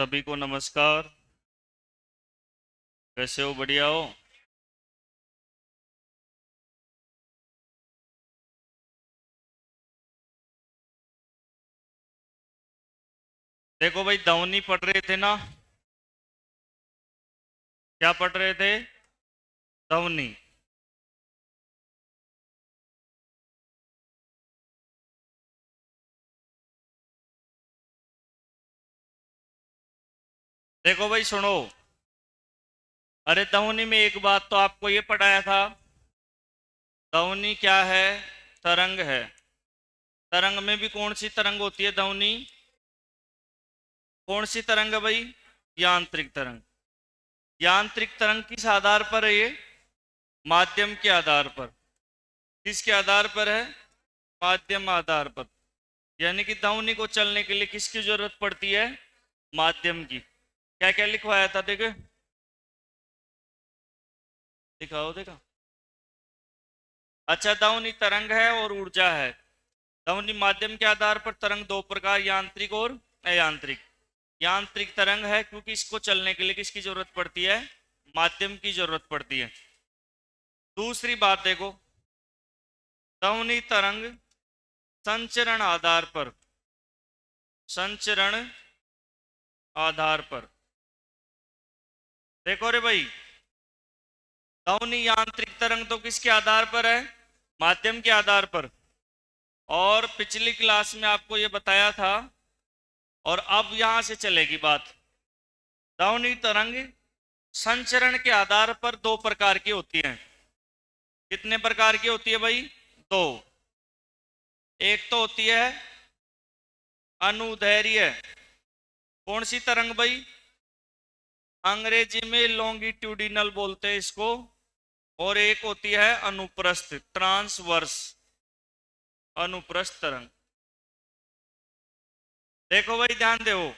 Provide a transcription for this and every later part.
सभी को नमस्कार। कैसे हो? बढ़िया हो? देखो भाई, दौनी पढ़ रहे थे ना? क्या पढ़ रहे थे? दौनी। देखो भाई सुनो। अरे दौनी में एक बात तो आपको ये पढ़ाया था। दौनी क्या है? तरंग है। तरंग में भी कौन सी तरंग होती है? दौनी। कौन सी तरंग है भाई? यांत्रिक तरंग। यांत्रिक तरंग किस आधार पर है ये? माध्यम के आधार पर। किसके आधार पर है? माध्यम आधार पर। यानी कि ध्वनि को चलने के लिए किसकी जरूरत पड़ती है? माध्यम की। क्या क्या लिखवाया था देखो। दिखाओ देखा। अच्छा, ध्वनि तरंग है और ऊर्जा है। ध्वनि माध्यम के आधार पर तरंग दो प्रकार, यांत्रिक और अयांत्रिक। यांत्रिक तरंग है क्योंकि इसको चलने के लिए किसकी जरूरत पड़ती है? माध्यम की जरूरत पड़ती है। दूसरी बात देखो। ध्वनि तरंग संचरण आधार पर। संचरण आधार पर। देखो रे भाई, ध्वनि यांत्रिक तरंग तो किसके आधार पर है? माध्यम के आधार पर। और पिछली क्लास में आपको यह बताया था। और अब यहां से चलेगी बात। ध्वनि तरंग संचरण के आधार पर दो प्रकार की होती है। कितने प्रकार की होती है भाई? दो। एक तो होती है अनुदैर्ध्य। कौन सी तरंग भाई? अंग्रेजी में लॉन्गिट्यूडिनल बोलते हैं इसको। और एक होती है अनुप्रस्थ, ट्रांसवर्स। अनुप्रस्थ तरंग। देखो भाई ध्यान दो।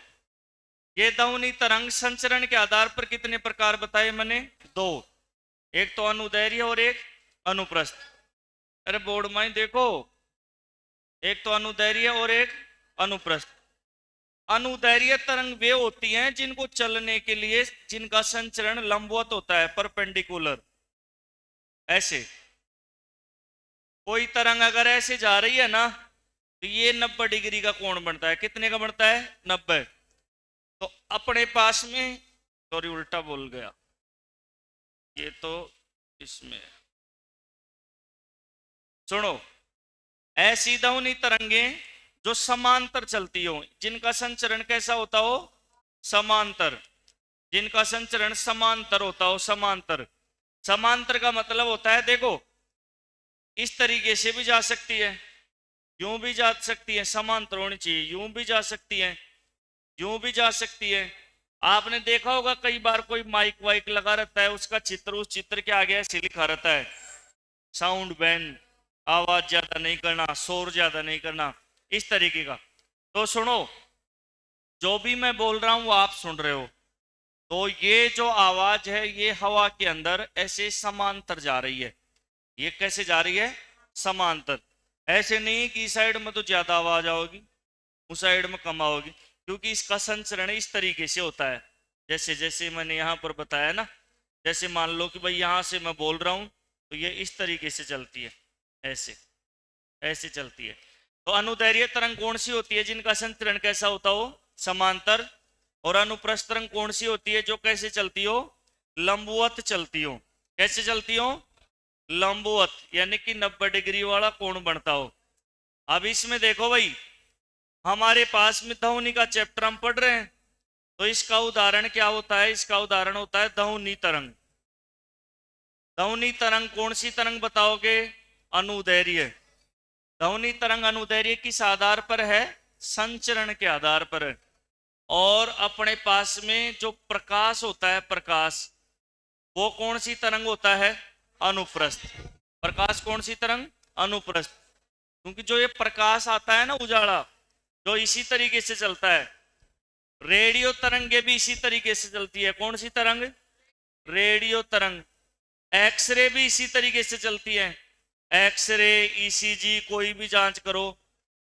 ये ध्वनि तरंग संचरण के आधार पर कितने प्रकार बताए मैंने? दो। एक तो अनुदैर्ध्य और एक अनुप्रस्थ। अरे बोर्ड में देखो। एक तो अनुदैर्ध्य और एक अनुप्रस्थ। अनुदैर्ध्य तरंग वे होती हैं जिनको चलने के लिए जिनका संचरण लंबवत होता है, परपेंडिकुलर। ऐसे कोई तरंग अगर ऐसे जा रही है ना, तो ये 90 डिग्री का कोण बनता है। कितने का बनता है? 90। तो अपने पास में, सॉरी उल्टा बोल गया, ये तो इसमें सुनो। ऐसी ध्वनि तरंगे जो समांतर चलती हो, जिनका संचरण कैसा होता हो? समांतर। जिनका संचरण समांतर होता हो। समांतर। समांतर का मतलब होता है, देखो, इस तरीके से भी जा सकती है, यूं भी जा सकती है, समांतर होनी चाहिए। यूं भी जा सकती है, यूं भी जा सकती है। आपने देखा होगा कई बार कोई माइक वाइक लगा रहता है, उसका चित्र उस चित्र के आगे ऐसे लिखा रहता है, साउंड बैन, आवाज ज्यादा नहीं करना, शोर ज्यादा नहीं करना, इस तरीके का। तो सुनो, जो भी मैं बोल रहा हूं वो आप सुन रहे हो। तो ये जो आवाज है ये हवा के अंदर ऐसे समांतर जा रही है। ये कैसे जा रही है? समांतर। ऐसे नहीं कि इस साइड में तो ज्यादा आवाज आओगी, उस साइड में कम आओगी, क्योंकि इसका संचरण इस तरीके से होता है। जैसे जैसे मैंने यहां पर बताया ना, जैसे मान लो कि भाई यहां से मैं बोल रहा हूं तो ये इस तरीके से चलती है, ऐसे ऐसे चलती है। तो अनुदैर्ध्य तरंग कौन सी होती है? जिनका संचरण कैसा होता हो? समांतर। और अनुप्रस्थ तरंग कौन सी होती है? जो कैसे चलती हो? लंबवत चलती हो। कैसे चलती हो? लंबवत, यानी कि 90 डिग्री वाला कोण बनता हो। अब इसमें देखो भाई, हमारे पास में ध्वनि का चैप्टर हम पढ़ रहे हैं, तो इसका उदाहरण क्या होता है? इसका उदाहरण होता है ध्वनि तरंग। ध्वनि तरंग कौन सी तरंग बताओगे? अनुदैर्ध्य। ध्वनि तरंग अनुदैर्ध्य किस आधार पर है? संचरण के आधार पर है। और अपने पास में जो प्रकाश होता है, प्रकाश, वो कौन सी तरंग होता है? अनुप्रस्थ। प्रकाश कौन सी तरंग? अनुप्रस्थ। क्योंकि जो ये प्रकाश आता है ना, उजाला, जो इसी तरीके से चलता है। रेडियो तरंगे भी इसी तरीके से चलती है। कौन सी तरंग? रेडियो तरंग। एक्सरे भी इसी तरीके से चलती है। एक्सरे, ईसीजी, कोई भी जांच करो,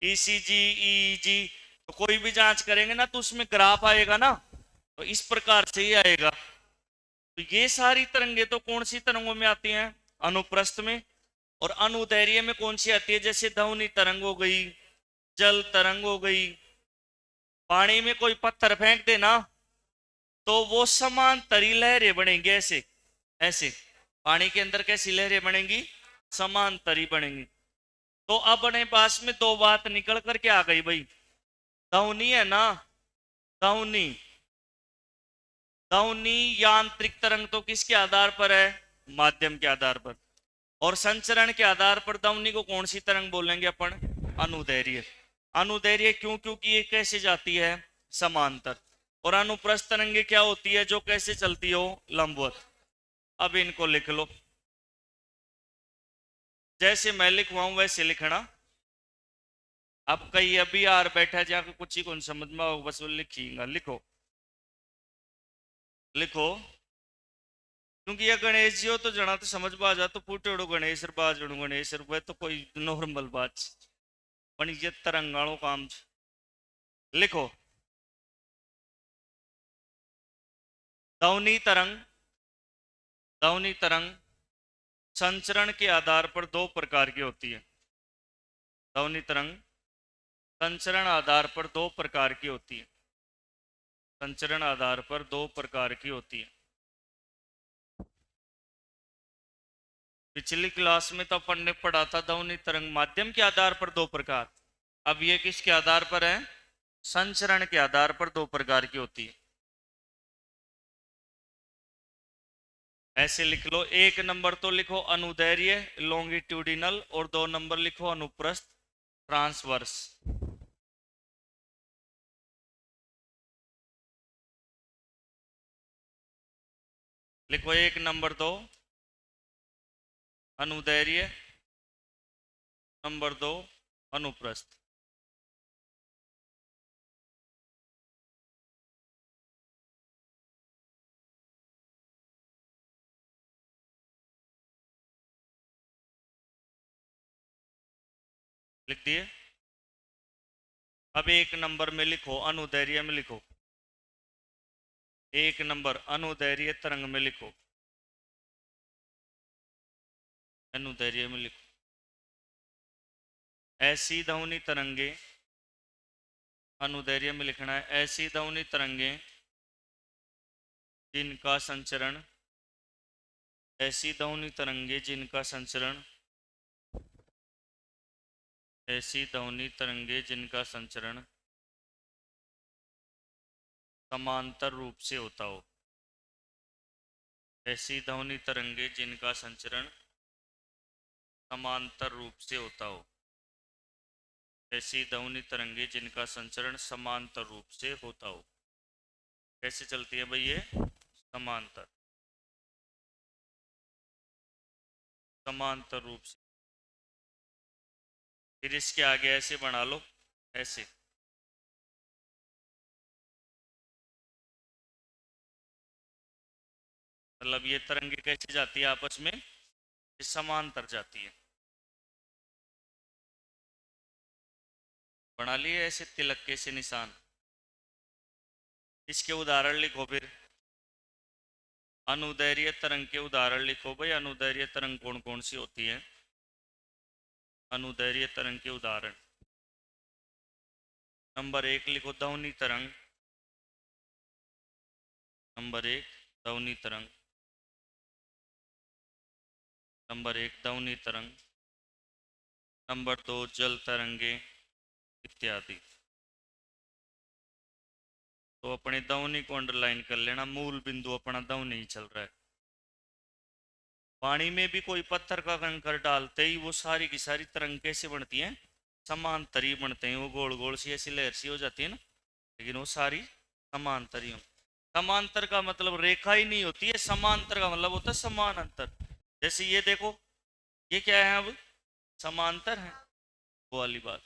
ईसीजी, ईईजी, तो कोई भी जांच करेंगे ना तो उसमें ग्राफ आएगा ना, तो इस प्रकार से ही आएगा। तो ये सारी तरंगे तो कौन सी तरंगों में आती हैं? अनुप्रस्थ में। और अनुदैर्घ्य में कौन सी आती है? जैसे ध्वनि तरंग हो गई, जल तरंग हो गई। पानी में कोई पत्थर फेंक देना तो वो समांतरी लहरें बनेंगी, ऐसे ऐसे। पानी के अंदर कैसी लहरें बनेंगी? समांतरी बनेंगी। तो अब अपने पास में दो बात निकल करके आ गई भाई। ध्वनि है ना, ध्वनि, ध्वनि यांत्रिक तरंग तो किसके आधार पर है? माध्यम के आधार पर। और संचरण के आधार पर ध्वनि को कौन सी तरंग बोलेंगे अपन? अनुदैर्घ्य। अनुदैर्घ्य क्यों? क्योंकि ये कैसे जाती है? समांतर। और अनुप्रस्थ तरंगे क्या होती है? जो कैसे चलती हो? लंबवत। अब इनको लिख लो, जैसे मैं लिखवाऊं वैसे लिखना। अब कहीं अभी यार बैठा जाकर कुछ ही कौन समझ में आओ, बस वो लिखीगा। लिखो लिखो, क्योंकि ये गणेश जी हो तो जना तो समझ में आ जा, तो फूटे उड़ो गणेश बाज उड़ो गणेश, वह तो कोई नॉर्मल बात। पण ये तरंगाणो काम छ। लिखो, ध्वनि तरंग, ध्वनि तरंग संचरण के आधार पर दो प्रकार की होती है। ध्वनि तरंग संचरण आधार पर दो प्रकार की होती है। संचरण आधार पर दो प्रकार की होती है। पिछली क्लास में तो अपन ने पढ़ा था ध्वनि तरंग माध्यम के आधार पर दो प्रकार। अब ये किसके आधार पर है? संचरण के आधार पर दो प्रकार की होती है। ऐसे लिख लो, एक नंबर तो लिखो अनुदैर्घ्य लॉन्गिट्यूडिनल, और दो नंबर लिखो अनुप्रस्थ ट्रांसवर्स। लिखो एक नंबर तो अनुदैर्घ्य, नंबर दो अनुप्रस्थ। लिख दिए। अब एक नंबर में लिखो अनुदैर्घ्य में लिखो, एक नंबर अनुदैर्घ्य तरंग में लिखो, अनुदैर्घ्य में लिखो, ऐसी ध्वनि तरंगे, अनुदैर्घ्य में लिखना है, ऐसी ध्वनि तरंगे जिनका संचरण, ऐसी ध्वनि तरंगे जिनका संचरण, ऐसी ध्वनि तरंगे जिनका संचरण समांतर रूप से होता हो। ऐसी ध्वनि तरंगे जिनका संचरण समांतर रूप से होता हो। ऐसी ध्वनि तरंगे जिनका संचरण समांतर रूप से होता हो। कैसे चलती है भाई ये? समांतर, समांतर रूप से। फिर इसके आगे ऐसे बना लो, ऐसे। मतलब ये तरंगे कैसे जाती है आपस में? ये समांतर जाती है। बना लिए ऐसे तिलक के से निशान। इसके उदाहरण लिखो फिर। अनुदैर्घ्य तरंग के उदाहरण लिखो भाई। अनुदैर्घ्य तरंग कौन कौन सी होती है? अनुदैर्घ्य तरंग के उदाहरण। नंबर एक लिखो ध्वनि तरंग। नंबर एक ध्वनि तरंग। नंबर एक ध्वनि तरंग। नंबर दो जल तरंगे इत्यादि। तो अपने ध्वनि को अंडरलाइन कर लेना, मूल बिंदु अपना ध्वनि ही चल रहा है। पानी में भी कोई पत्थर का कंकड़ डालते ही वो सारी की सारी तरंग कैसे बनती हैं? समांतरी बनते हैं। वो गोल गोल सी ऐसी लहर सी हो जाती है ना, लेकिन वो सारी समांतरी। समांतर का मतलब रेखा ही नहीं होती है, समांतर का मतलब होता है समान अंतर। जैसे ये देखो, ये क्या है? अब समांतर है, वो वाली बात।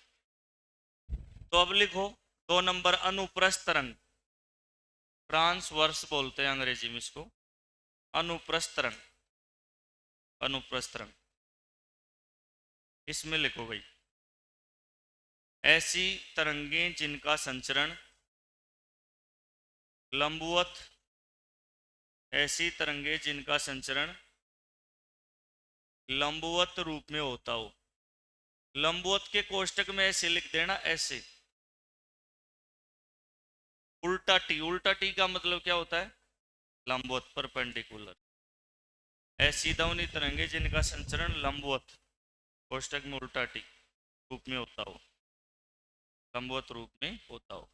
तो अब लिखो दो नंबर अनुप्रस्थ तरंग, ट्रांसवर्स बोलते हैं अंग्रेजी में इसको। अनुप्रस्थ तरंग, अनुप्रस्थ तरंग। इसमें लिखो भाई, ऐसी तरंगें जिनका संचरण लंबवत ऐसी तरंगे जिनका संचरण लंबवत रूप में होता हो। लंबवत के कोष्टक में ऐसे लिख देना, ऐसे। उल्टा टी, उल्टा टी का मतलब क्या होता है? लंबवत, परपेंडिकुलर। ऐसी ध्वनि तरंगे जिनका संचरण लंबवत, कोष्टक में उल्टा टी रूप में होता हो, लंबवत रूप में होता हो।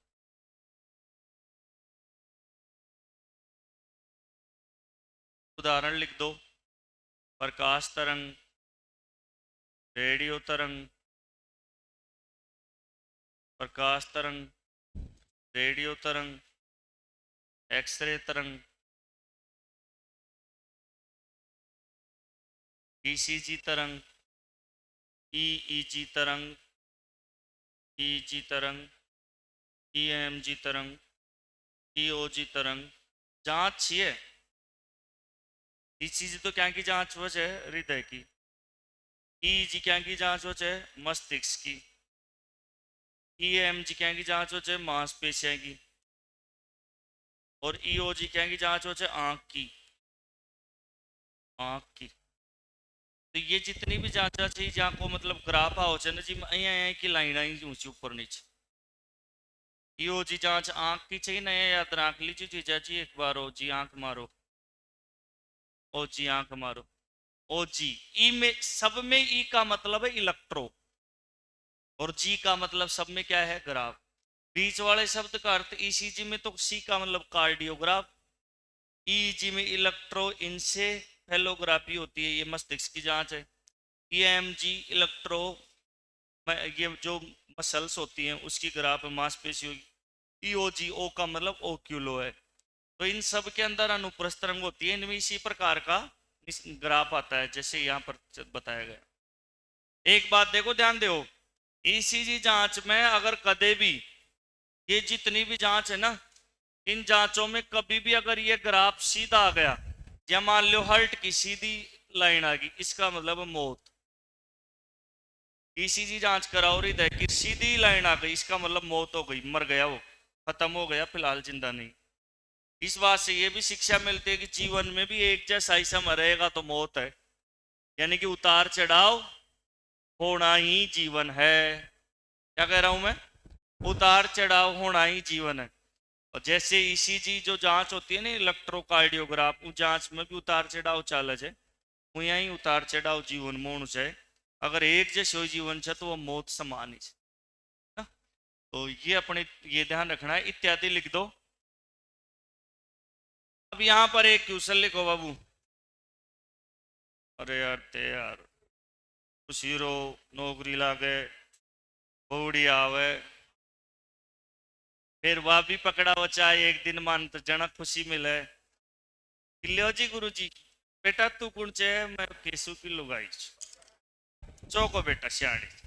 उदाहरण लिख दो। प्रकाश तरंग, रेडियो तरंग, प्रकाश तरंग, रेडियो तरंग, एक्सरे तरंग, ईसीजी तरंग, ईईजी तरंग, ईजी तरंग, ईएमजी तरंग, ईओजी तरंग। जांच है। ईसीजी तो क्या की जांच हो है? हृदय की। ईजी क्या की जांच हो है? मस्तिष्क की। ईएमजी क्या की जांच हो है? मांसपेशियों की। और ईओजी क्या की जांच हो है? आंख की, आंख की। तो ये जितनी भी जांचा चाहिए जहाँ को मतलब ग्राफ आओ ना जी, अँ की लाइन आई ऊंची ऊपर नीचे। ईओजी जांच आंख की चाहिए ना, याद रख लीजिए जीजा जी एक बार। ओ जी आंख मारो, ओ जी आंख मारो। ओ जी, ई में सब में ई का मतलब है इलेक्ट्रो, और जी का मतलब सब में क्या है? ग्राफ। बीच वाले शब्द का अर्थ ईसीजी में तो सी का मतलब कार्डियोग्राफ, ईजी में इलेक्ट्रो इंसेफेलोग्राफी होती है, ये मस्तिष्क की जांच है। ईएमजी इलेक्ट्रो, ये जो मसल्स होती हैं उसकी ग्राफ मांसपेशी होगी। ईओजी, ओ का मतलब ओक्यूलो है। तो इन सब के अंदर अनुप्रस्थ तरंग होती है, इनमें इसी प्रकार का ग्राफ आता है जैसे यहाँ पर बताया गया। एक बात देखो, ध्यान दो। ईसीजी जांच में अगर कदे भी ये जितनी भी जांच है ना, इन जांचों में कभी भी अगर ये ग्राफ सीधा आ गया, या मान लो हर्ट की सीधी लाइन आ गई, इसका मतलब मौत। ईसीजी जांच कराओ, हृदय की सीधी लाइन आ गई, इसका मतलब मौत हो गई, मर गया वो, खत्म हो गया, फिलहाल जिंदा नहीं। इस बात से ये भी शिक्षा मिलती है कि जीवन में भी एक जैसा ही समय रहेगा तो मौत है, यानी कि उतार चढ़ाव होना ही जीवन है। क्या कह रहा हूं मैं? उतार चढ़ाव होना ही जीवन है। और जैसे ईसीजी जो जांच होती है ना, इलेक्ट्रोकार्डियोग्राफ, उस जांच में भी उतार चढ़ाव चाल है, वो यही उतार चढ़ाव जीवन मोण है। अगर एक जैसे जीवन है तो वो मौत समान ही है। तो ये अपने ये ध्यान रखना है। इत्यादि लिख दो। अब यहां पर एक क्वेश्चन लिखो बाबू। अरे यार ते यार, खुशी रो, नौकरी लागे, बूढ़ी आवे, फिर वह भी पकड़ा बचा, एक दिन मान तो जना खुशी मिले। लो जी गुरु जी, बेटा तू कौन चे? मैं केसु की लुगाई चौको बेटा सियाणी।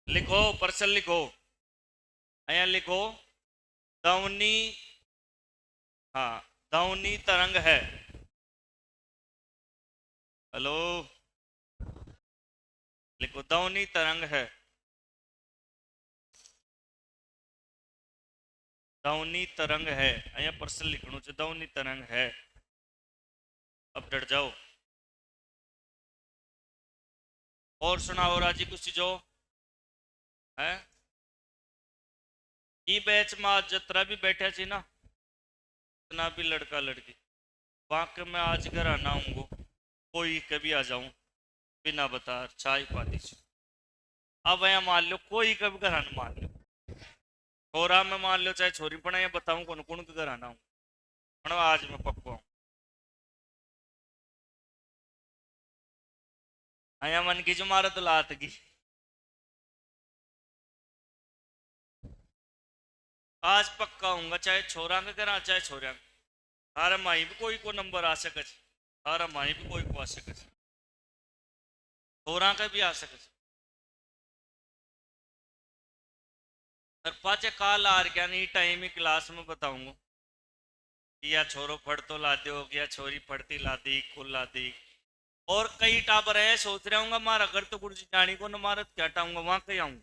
लिखो, पर्सन लिखो, अया लिखो। दौनी, हाँ, दौनी तरंग है। हेलो, लिखो दौनी तरंग है। दौनी तरंग है, अया पर्सन लिखणो चाहिए, दौनी तरंग है। अब डर जाओ। और सुनाओ राजी कुछ चीजों है। ई बैच में आज जतरा भी बैठा सी ना, इतना भी लड़का लड़की, वाकई में आज घर आना हूँ, कोई कभी आ जाऊं बिना बता चाय पाती से। अब यहाँ मान लो कोई कभी घर आना, मान लो छोरा में मान लो चाहे छोरी, पर यहाँ बताऊं कौन कौन के घर आना हूँ, आज मैं पक्का हूँ। आया मन की जो मारा तो लात की। आज पक्का हूँ, चाहे छोरा के घर आ चाहे छोरा। तारा माई भी कोई को नंबर आ सके, तारा माई भी कोई को आ सके, छोरा का भी आ सके। और पाचे काल आ रहा नहीं, टाइम ही क्लास में बताऊंगा। या छोरो फड़ तो ला दो, या छोरी फड़ती ला दी, कुल ला दी। और कई टाबर है सोच रहा हूँ मारा घर तो कुछ जानी को न मारत क्या टाऊंगा वहां कहीं आऊं।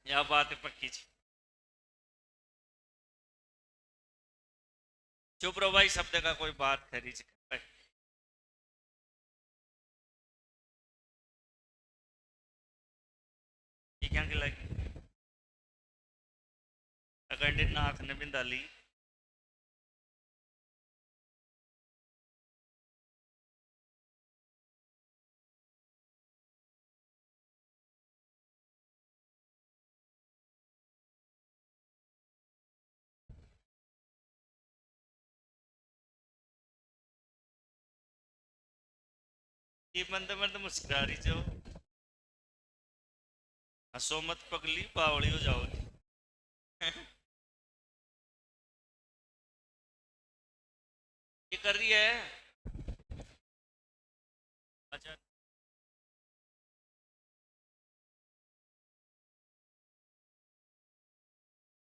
यह बात है पक्की जी। चुप रहो भाई, शब्द का कोई बात खरी जी। ये क्या खिलाई अकंडित नाथ ने बिंदा ली। ये बंद बंद मुस्कुरा रही जो। हंसो मत पगली, बावड़ी हो जाओगी। ये कर रही है। अच्छा,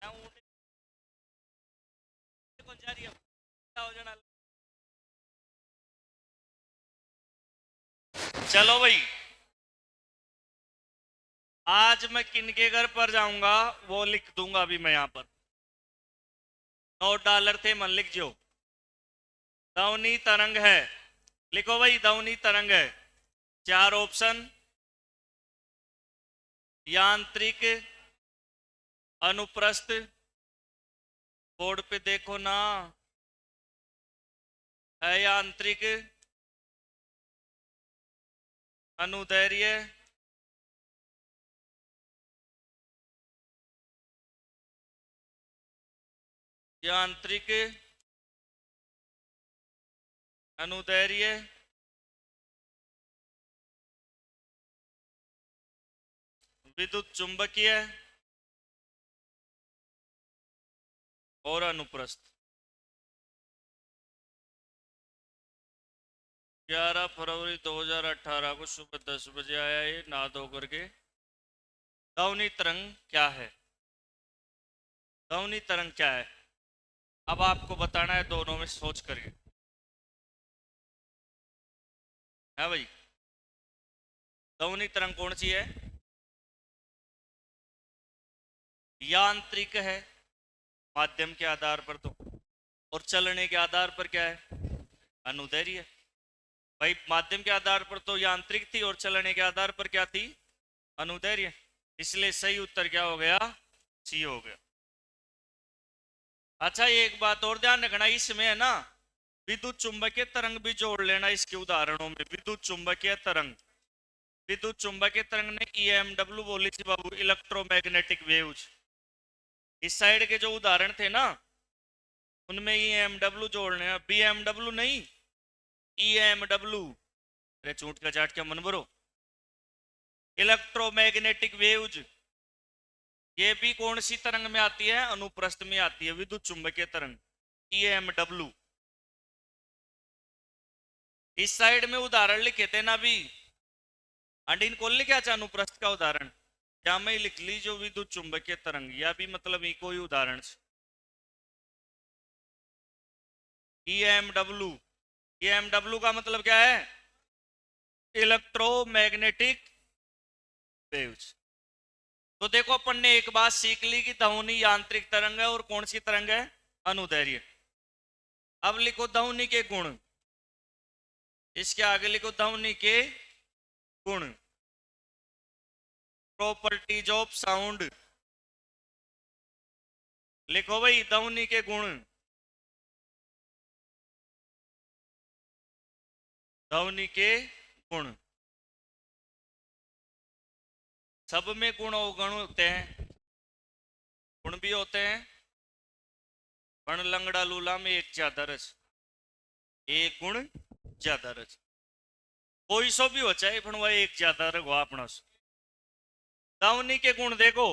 मैं ऊँट कौन जा रही है हो जाना। चलो भाई, आज मैं किनके घर पर जाऊंगा वो लिख दूंगा अभी मैं यहां पर। $9 थे, मन लिख जो। ध्वनि तरंग है, लिखो भाई ध्वनि तरंग है। 4 ऑप्शन, यांत्रिक, अनुप्रस्थ, बोर्ड पे देखो ना, है यांत्रिक, अनुदैर्य, यांत्रिक, अनुदैर्य, विद्युत चुंबकीय और अनुप्रस्थ। 11 फरवरी 2018 को सुबह 10 बजे आया ये नहा धो करके। ध्वनि तरंग क्या है? ध्वनि तरंग क्या है? अब आपको बताना है दोनों में सोच करके, है भाई। ध्वनि तरंग कौन सी है? यांत्रिक है माध्यम के आधार पर तो, और चलने के आधार पर क्या है? अनुदैर्य। भाई माध्यम के आधार पर तो यांत्रिक थी और चलने के आधार पर क्या थी? अनुदैर्य। इसलिए सही उत्तर क्या हो गया? सी हो गया। अच्छा, एक बात और ध्यान रखना, इसमें है ना विद्युत चुंबकीय तरंग भी जोड़ लेना इसके उदाहरणों में। विद्युत चुंबकीय तरंग, विद्युत चुंबकीय तरंग ने EMW बोली थी बाबू, इलेक्ट्रोमैग्नेटिक वेव्स। इस साइड के जो उदाहरण थे ना उनमें EMW जोड़ने, BMW नहीं, EMW। अरे चूंट का चाट क्या मन भरो। इलेक्ट्रोमैग्नेटिक वेव्स ये भी कौन सी तरंग में आती है? अनुप्रस्थ में आती है, विद्युत चुंबकीय तरंग EMW। इस साइड में उदाहरण लिखे थे ना भी, अंडीन को लिखा था अनुप्रस्थ का उदाहरण, क्या मैं लिख ली जो विद्युत चुंबकीय तरंग, या भी मतलब ये कोई उदाहरण EMW। EMW का मतलब क्या है? Electromagnetic waves. तो देखो अपन ने एक बात सीख ली कि ध्वनि यांत्रिक तरंग है और कौन सी तरंग है? अनुदैर्य। अब लिखो ध्वनि के गुण, इसके आगे लिखो ध्वनि के गुण। प्रॉपर्टीज ऑफ साउंड, लिखो भाई ध्वनि के गुण। ध्वनि के गुण, सब में गुण अवगुण होते हैं, गुण भी होते हैं। पण लंगड़ा लूला में एक ज्यादा रस, एक गुण ज्यादा रस। कोई सो भी हो चाहे पण वह एक ज्यादा रखो अपना। ध्वनि के गुण देखो,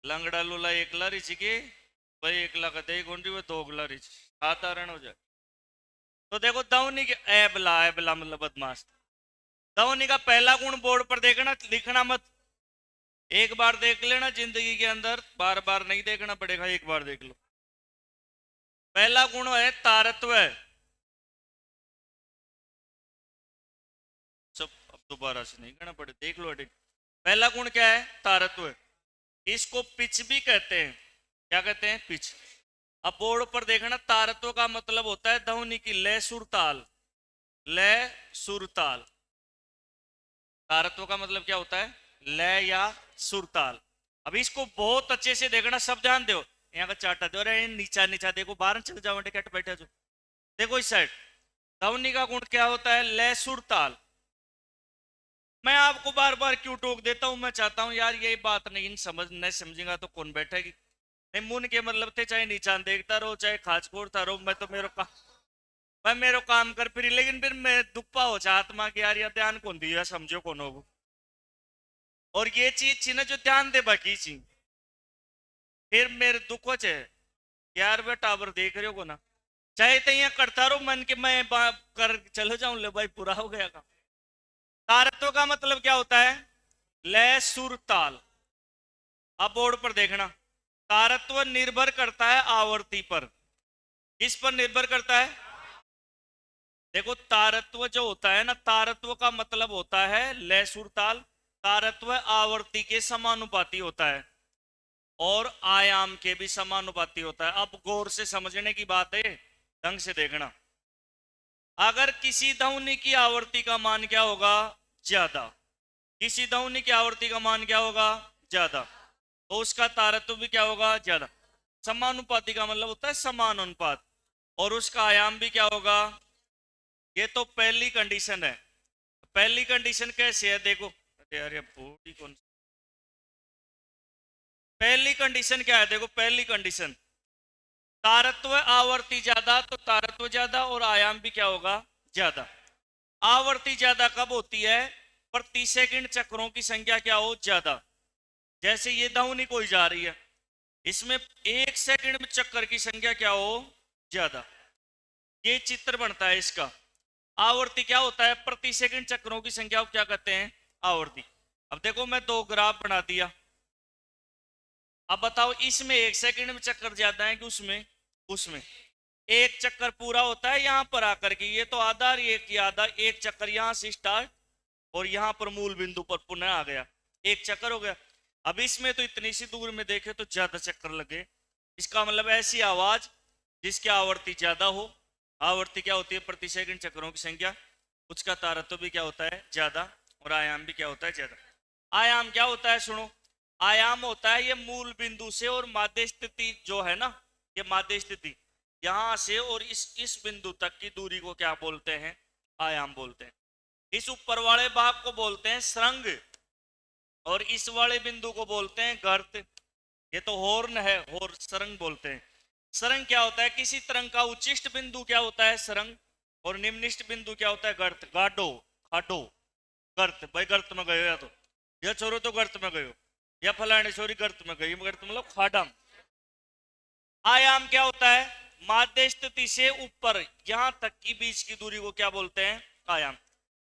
लंगड़ा लूला एक लारी के भाई, एक लाख दे गुंडी वो 2 लारी साधारण हो जाए। तो देखो ध्वनि के एबला, एबला मतलब बदमाश। ध्वनि का पहला गुण बोर्ड पर देखना, लिखना मत, एक बार देख लेना जिंदगी के अंदर, बार बार नहीं देखना पड़ेगा, एक बार देख लो। पहला गुण है तारत्व। सब अब दोबारा से नहीं कहना पड़े, देख लो अटेक। पहला गुण क्या है? तारत्व। इसको पिच भी कहते हैं। क्या कहते हैं? पिच। अब बोर्ड पर देखना, तारत्व का मतलब होता है ध्वनि की लय सुर ताल। लय सुर ताल। तारत्व का मतलब क्या होता है? लय या सुर ताल। अब इसको बहुत अच्छे से देखना, सब ध्यान दो। यहाँ का चाटा दो, अरे नीचा नीचा देखो, बाहर चल जाओ कैट बैठे जो। देखो इस साइड, ध्वनि का गुण क्या होता है? लय सुर ताल। मैं आपको बार बार क्यों टोक देता हूं? मैं चाहता हूं यार ये बात नहीं समझ, नहीं समझेगा तो कौन बैठेगी। नहीं, मुन के मतलब थे चाहे नीचा देखता रहो चाहे खाच कोड़ता रहो, मैं तो मेरो काम कर फिर, लेकिन फिर मैं दुप्पा हो चाह आत्मा की यार, ये ध्यान कौन दिया, समझो कौन हो। और ये चीज छी ना जो ध्यान दे बाकी चीज, फिर मेरे दुख है यार, वे टावर देख रहे हो को ना, चाहे तो यहाँ करता रहो मन के, मैं कर चलो जाऊं, ले भाई पूरा हो गया काम। तारत्व का मतलब क्या होता है? लय सुर ताल। अब बोर्ड पर देखना, तारत्व निर्भर करता है आवर्ती पर। किस पर निर्भर करता है? देखो तारत्व जो होता है ना, तारत्व का मतलब होता है लय सुर ताल। तारत्व आवर्ती के समानुपाती होता है और आयाम के भी समानुपाती होता है। अब गौर से समझने की बात है, ढंग से देखना। अगर किसी ध्वनि की आवर्ती का मान क्या होगा? ज्यादा। किसी ध्वनि की आवर्ती का मान क्या होगा? ज्यादा। तो उसका तारत्व भी क्या होगा? ज्यादा। समानुपाती का मतलब होता है समान अनुपात, और उसका आयाम भी क्या होगा? ये तो पहली कंडीशन है। पहली कंडीशन कैसे है देखो, अरे यार बॉडी कौन, पहली कंडीशन क्या है देखो, पहली कंडीशन तारत्व आवर्ती ज्यादा, तो तारत्व ज्यादा और आयाम भी क्या होगा? ज्यादा। आवर्ती ज्यादा कब होती है? प्रति सेकंड चक्रों की संख्या क्या हो? ज्यादा। जैसे ये ध्वनि कोई जा रही है, इसमें एक सेकंड में चक्कर की संख्या क्या हो? ज्यादा। ये चित्र बनता है इसका। आवर्ती क्या होता है? प्रति सेकंड चक्रों की संख्या को क्या कहते हैं? आवर्ती। अब देखो मैं दो ग्राफ बना दिया, अब बताओ इसमें एक सेकंड में चक्कर ज्यादा है कि उसमें? उसमें एक चक्कर पूरा होता है यहां पर आकर के, ये तो आधा और ये आधा, एक चक्कर यहां से स्टार्ट और यहां पर मूल बिंदु पर पुनः आ गया, एक चक्कर हो गया। अब इसमें तो इतनी सी दूर में देखे तो ज्यादा चक्कर लगे। इसका मतलब ऐसी आवाज जिसकी आवर्ती ज्यादा हो, आवर्ती क्या होती है? प्रति सेकंड चक्रों की संख्या, उसका तारत्व भी क्या होता है? ज्यादा, और आयाम भी क्या होता है? ज्यादा। आयाम क्या होता है? सुनो, आयाम होता है ये मूल बिंदु से और माध्य स्थिति जो है ना, ये माध्य स्थिति यहां से और इस बिंदु तक की दूरी को क्या बोलते हैं? आयाम बोलते हैं। इस ऊपर वाले भाग को बोलते हैं श्रृंग, और इस वाले बिंदु को बोलते हैं गर्त। ये तो हॉर्न है, हॉर्न श्रृंग बोलते हैं। श्रृंग क्या होता है? किसी तरंग का उच्चिष्ट बिंदु क्या होता है? श्रृंग। और निम्निष्ट बिंदु क्या होता है? गर्त। गाडो, खाडो, गर्त। भाई गर्त में गए हो, या तो या छोरो तो गर्त में गए हो, या फलाने छोरी गर्त में गई, गर्त मतलब खाडा। आयाम क्या होता है? माध्य स्थिति से ऊपर यहां तक की बीच की दूरी को क्या बोलते हैं? आयाम।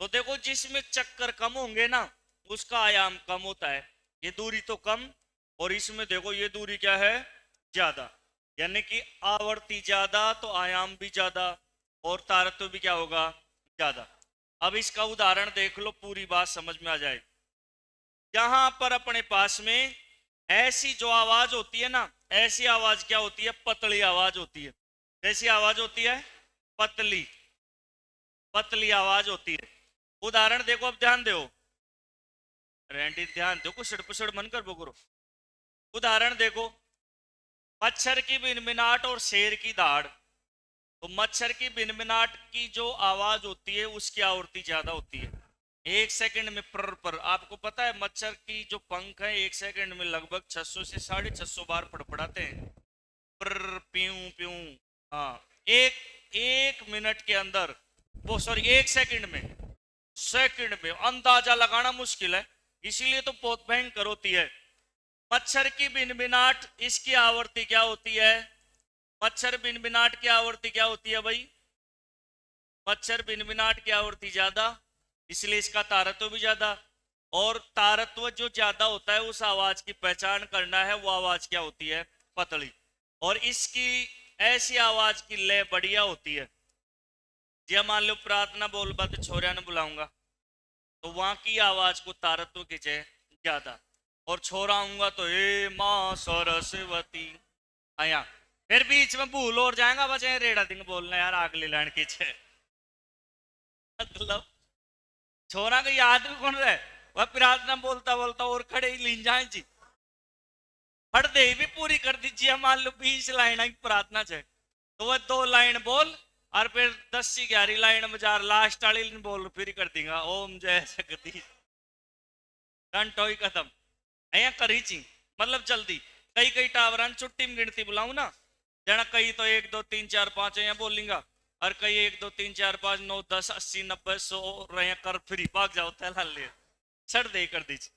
तो देखो जिसमें चक्कर कम होंगे ना उसका आयाम कम होता है, ये दूरी तो कम, और इसमें देखो ये दूरी क्या है? ज्यादा। यानी कि आवर्ती ज्यादा तो आयाम भी ज्यादा, और तारत्व भी क्या होगा? ज्यादा। अब इसका उदाहरण देख लो, पूरी बात समझ में आ जाए। यहां पर अपने पास में ऐसी जो आवाज होती है ना, ऐसी आवाज क्या होती है? पतली आवाज होती है। कैसी आवाज होती है? पतली, पतली आवाज होती है। उदाहरण देखो, अब ध्यान दो रेंडी, ध्यान दो, कुछ पुसड़ मन कर बोकरो। उदाहरण देखो, मच्छर की बिनबिनाट और शेर की दाढ़। तो मच्छर की बिनबिनाट की जो आवाज होती है उसकी आवृत्ति ज्यादा होती है, एक सेकंड में पर आपको पता है मच्छर की जो पंख है एक सेकंड में लगभग 600 से 650 बार फड़फड़ाते हैं, पर प्यू प्यू। हाँ, एक एक मिनट के अंदर, वो सॉरी एक सेकंड में अंदाजा लगाना मुश्किल है, इसीलिए तो बहुत भयंकर होती है। मच्छर की बिनबिनाट, इसकी आवृत्ति क्या होती है? मच्छर बिनबिनाट की आवृत्ति क्या होती है भाई? मच्छर बिनबिनाट की आवृत्ति ज्यादा, इसलिए इसका तारत्व भी ज्यादा। और तारत्व जो ज्यादा होता है उस आवाज की पहचान करना है, वो आवाज क्या होती है? पतली। और इसकी ऐसी आवाज की लय बढ़िया होती है। जी मान लो प्रार्थना बोल बात छोरिया ने बुलाऊंगा तो वहां की आवाज को तारत्व खींचे ज्यादा, और छोरा आऊंगा तो ए माँ सरस्वती आया, फिर बीच में भूल और जाएगा बचे रेड़ा दिन बोलना यार अगली लाइन खींचे। मतलब छोरा को याद भी कौन रहे, वह प्रार्थना बोलता बोलता और खड़े ही लीन जाए जी, फट दे भी पूरी कर दीजिए। मान लो 20 लाइन की प्रार्थना है तो वह 2 लाइन बोल और फिर 10 की 11 लाइन में जा लास्ट वाली लाइन बोल फिर कर देगा ओम जय जगदीश, घंटो ही खत्म। अया करी ची मतलब जल्दी। कई कई टावरान छुट्टी में गिनती बुलाऊ ना, जना कई तो 1 2 3 4 5 यहाँ बोलेंगा, और कई 1 2 3 4 5 9 10 80 90 100 रहे कर फ्री भाग जाओ तैला ले छड़ दे कर दीजिए।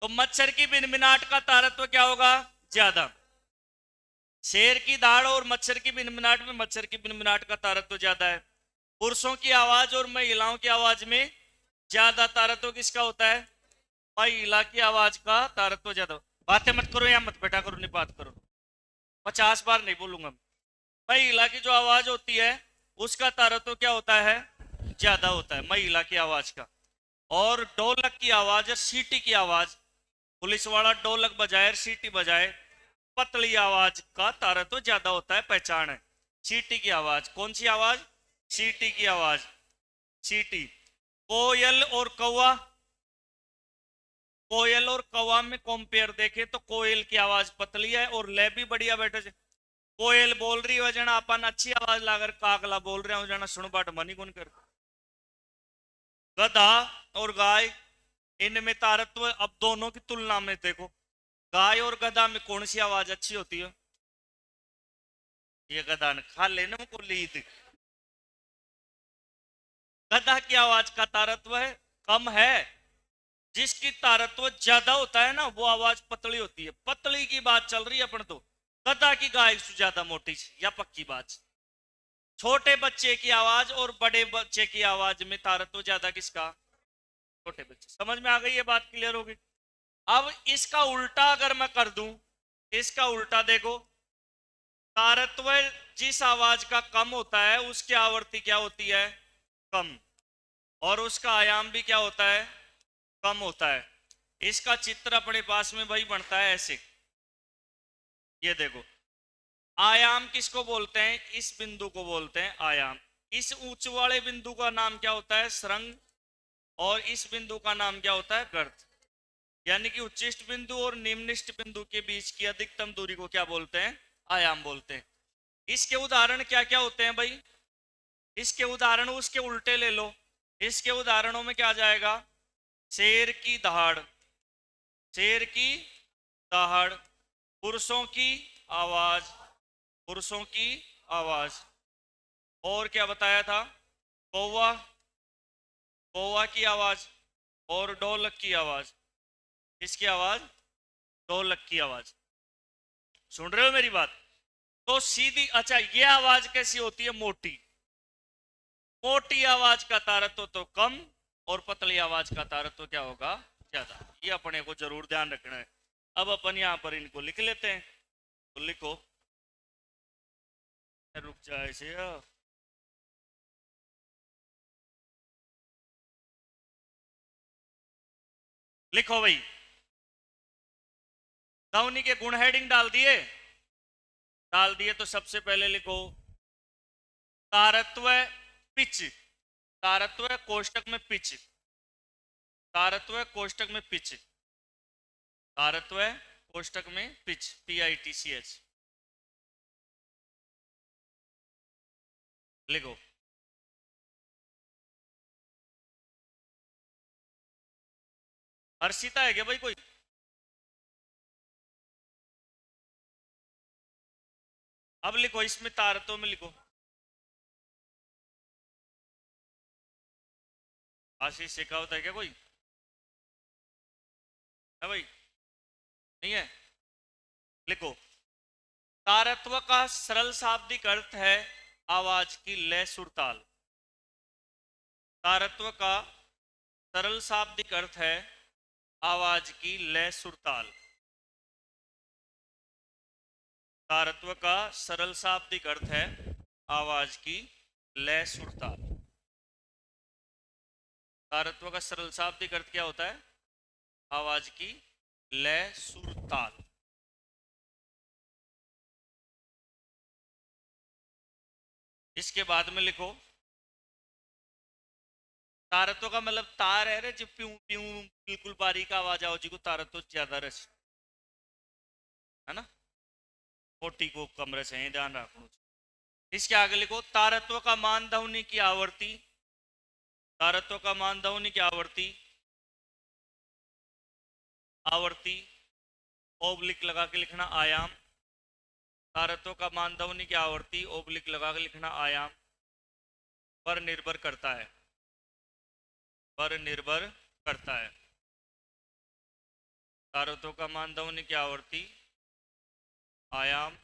तो मच्छर की बिनबिनाट का तारत्व क्या होगा? ज्यादा। शेर की दाढ़ और मच्छर की बिनबिनाट में मच्छर की बिनबिनाट का तारत्व ज्यादा है। पुरुषों की आवाज और महिलाओं की आवाज में ज्यादा तारत्व किसका होता है? महिला की आवाज का तारत्व ज्यादा। बातें मत करो या मत बैठा करो, नहीं बात करो, 50 बार नहीं बोलूंगा। महिला की जो आवाज होती है उसका तारत्व क्या होता है? ज्यादा होता है महिला की आवाज का। और ढोलक की आवाज और सीटी की आवाज, पुलिस वाला ढोलक बजाए और सीटी बजाए, पतली आवाज का तारत्व ज्यादा होता है, पहचान है। सीटी की आवाज, कौन सी आवाज? सीटी की आवाज, सीटी। कोयल और कौवा, कोयल और कौवा में कंपेयर देखे तो कोयल की आवाज पतली है और लय भी बढ़िया बैठे से। कोयल बोल रही हो जना अपन अच्छी आवाज लाकर कागला बोल रहे हो जना सुन बाट मनी कौन कर। गधा और गाय, इनमें तारत्व अब दोनों की तुलना में देखो, गाय और गधा में कौन सी आवाज अच्छी होती है? ये गधा ने खा लेने को लीद। गधा की आवाज का तारत्व है कम है, जिसकी तारत्व ज्यादा होता है ना वो आवाज पतली होती है। पतली की बात चल रही है अपन तो, गधा की गाय से ज्यादा मोटी या पक्की बात। छोटे बच्चे की आवाज और बड़े बच्चे की आवाज में तारत्व ज्यादा किसका? छोटे बच्चे। समझ में आ गई ये बात? क्लियर होगी? अब इसका उल्टा अगर मैं कर दूं, इसका उल्टा देखो, तारत्व जिस आवाज का कम होता है उसकी आवृत्ति क्या होती है? कम। और उसका आयाम भी क्या होता है? कम होता है। इसका चित्र अपने पास में भाई बनता है ऐसे, ये देखो। आयाम किसको बोलते हैं? इस बिंदु को बोलते हैं आयाम। इस ऊंच वाले बिंदु का नाम क्या होता है? श्रृंग। और इस बिंदु का नाम क्या होता है? गर्त। यानी कि उच्चिष्ट बिंदु और निम्निष्ट बिंदु के बीच की अधिकतम दूरी को क्या बोलते हैं? आयाम बोलते हैं। इसके उदाहरण क्या क्या होते हैं भाई? इसके उदाहरण उसके उल्टे ले लो। इसके उदाहरणों में क्या आ जाएगा? शेर की दहाड़, शेर की दहाड़, पुरुषों की आवाज, पुरुषों की आवाज। और क्या बताया था? कौवा, कौवा की आवाज। और ढोलक की आवाज। किसकी आवाज? ढोलक की आवाज। सुन रहे हो मेरी बात? तो सीधी, अच्छा ये आवाज कैसी होती है? मोटी। मोटी आवाज का तारत्व तो कम और पतली आवाज का तारत्व क्या होगा? ज्यादा। ये अपने को जरूर ध्यान रखना है। अब अपन यहां पर इनको लिख लेते हैं, तो लिखो, रुक जाए से लिखो भाई। धवनी के गुण हेडिंग डाल दिए? डाल दिए तो सबसे पहले लिखो तारत्व पिच। तारत्व कोष्टक में पिच, तारत्व कोष्टक में पिच, तारत्व कोष्टक में पिच, PITCH लिखो। हर्षिता है क्या भाई कोई? अब लिखो इसमें तारत्व में लिखो। आशीष शेखावत है क्या कोई? है भाई? नहीं है? लिखो। तारत्व का सरल शाब्दिक अर्थ है आवाज की लय सुर ताल। तारत्व का सरल शाब्दिक अर्थ है आवाज की लय सुर ताल। तारत्व का सरल शाब्दिक अर्थ है आवाज की लय सुर ताल। तारत्व का सरल शाब्दिक अर्थ क्या होता है? आवाज की लय सुर ताल। इसके बाद में लिखो, तारत्व का मतलब तार है रे जो प्यू प्यू बिल्कुल बारीक आवाज आओ जी को तारत्व ज्यादा रस है ना, कोटि को कम रस है, ध्यान रखो। इसके आगे लिखो, तारत्व का मान ध्वनि की आवर्ती। तारत्व का मान ध्वनि की आवर्ती, आवर्ती ओब्लिक लगा के लिखना आयाम। तारत्व का मान ध्वनि की आवर्ती ओब्लिक लगा के लिखना आयाम पर निर्भर करता है, पर निर्भर करता है। तारत्व का मान ध्वनि की आवर्ती आयाम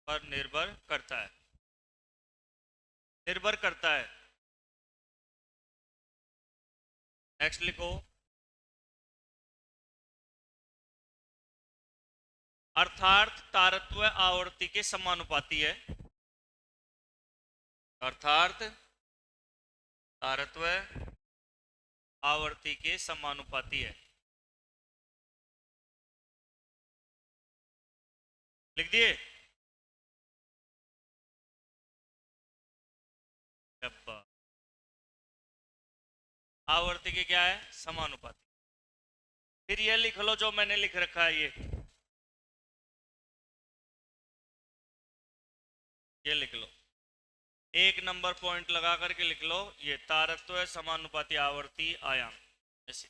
पर निर्भर करता है, निर्भर करता है। नेक्स्ट लिखो, अर्थात तारत्व आवर्ती के समानुपाती है। अर्थात तारत्व आवर्ती के समानुपाती है। लिख दिए? आवर्ती के क्या है? समानुपाती। फिर ये लिख लो जो मैंने लिख रखा है, ये लिख लो, एक नंबर पॉइंट लगा करके लिख लो, ये तारत्व है समानुपाती आवर्ती आयाम। ऐसे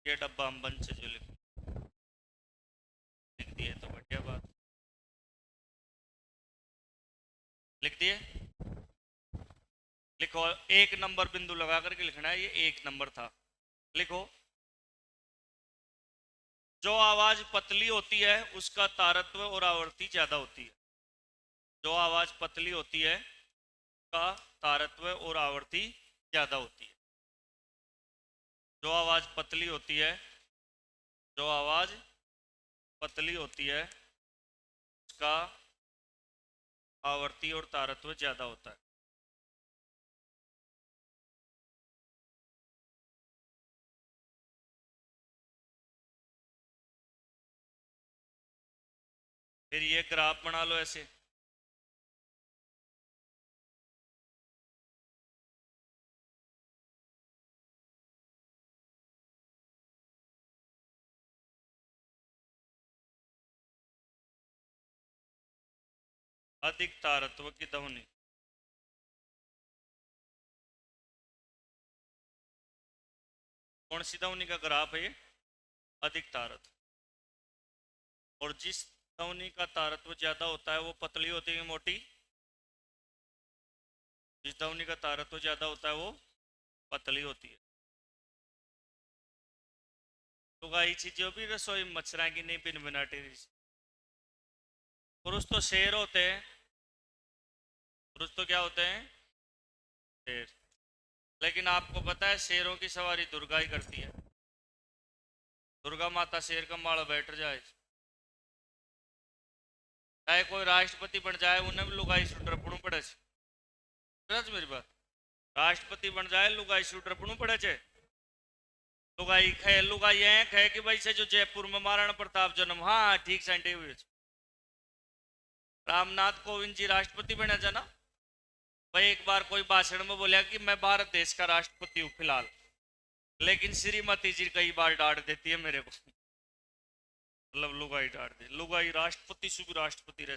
ये डब्बा हम बंद से जो लिख दिए तो बढ़िया बात। लिख दिए? लिखो, एक नंबर बिंदु लगा करके लिखना है, ये एक नंबर था। लिखो, जो आवाज पतली होती है उसका तारत्व और आवर्ती ज्यादा होती है। जो आवाज पतली होती है उसका तारत्व और आवर्ती ज्यादा होती है। जो आवाज पतली होती है, जो आवाज पतली होती है उसका आवर्ती और तारत्व ज्यादा होता है। फिर ये ग्राफ बना लो ऐसे, अधिक तारत्व की ध्वनि। कौन सी ध्वनि का ग्राफ है ये? अधिक तारत्व। और जिस ध्वनि का तारत्व ज्यादा होता है वो पतली होती है मोटी? जिस ध्वनि का तारत्व ज्यादा होता है वो पतली होती है। तो गाई चीजों भी रसोई मच्छरा की नहीं बिन बनाटे। पुरुष तो शेर होते हैं, पुरुष तो क्या होते हैं? शेर। लेकिन आपको पता है शेरों की सवारी दुर्गा ही करती है। दुर्गा माता शेर का माड़ा बैठ जाए, चाहे कोई राष्ट्रपति बन जाए उन्हें भी लुगाई शूटर पड़ू पड़े। मेरी बात, राष्ट्रपति बन जाए लुगाई शूटर पड़ू पड़े छे। लुगाई खे, लुगाई ये खे कि भाई से जो जयपुर में महाराणा प्रताप जन्म, हाँ ठीक सेंटे हुए। रामनाथ कोविंद जी राष्ट्रपति बने थे ना भाई, एक बार कोई भाषण में बोला कि मैं भारत देश का राष्ट्रपति हूँ फिलहाल, लेकिन श्रीमती जी कई बार डांट देती है मेरे को। मतलब लुगाई डांट दे, लुगाई राष्ट्रपति सुबह राष्ट्रपति रहे।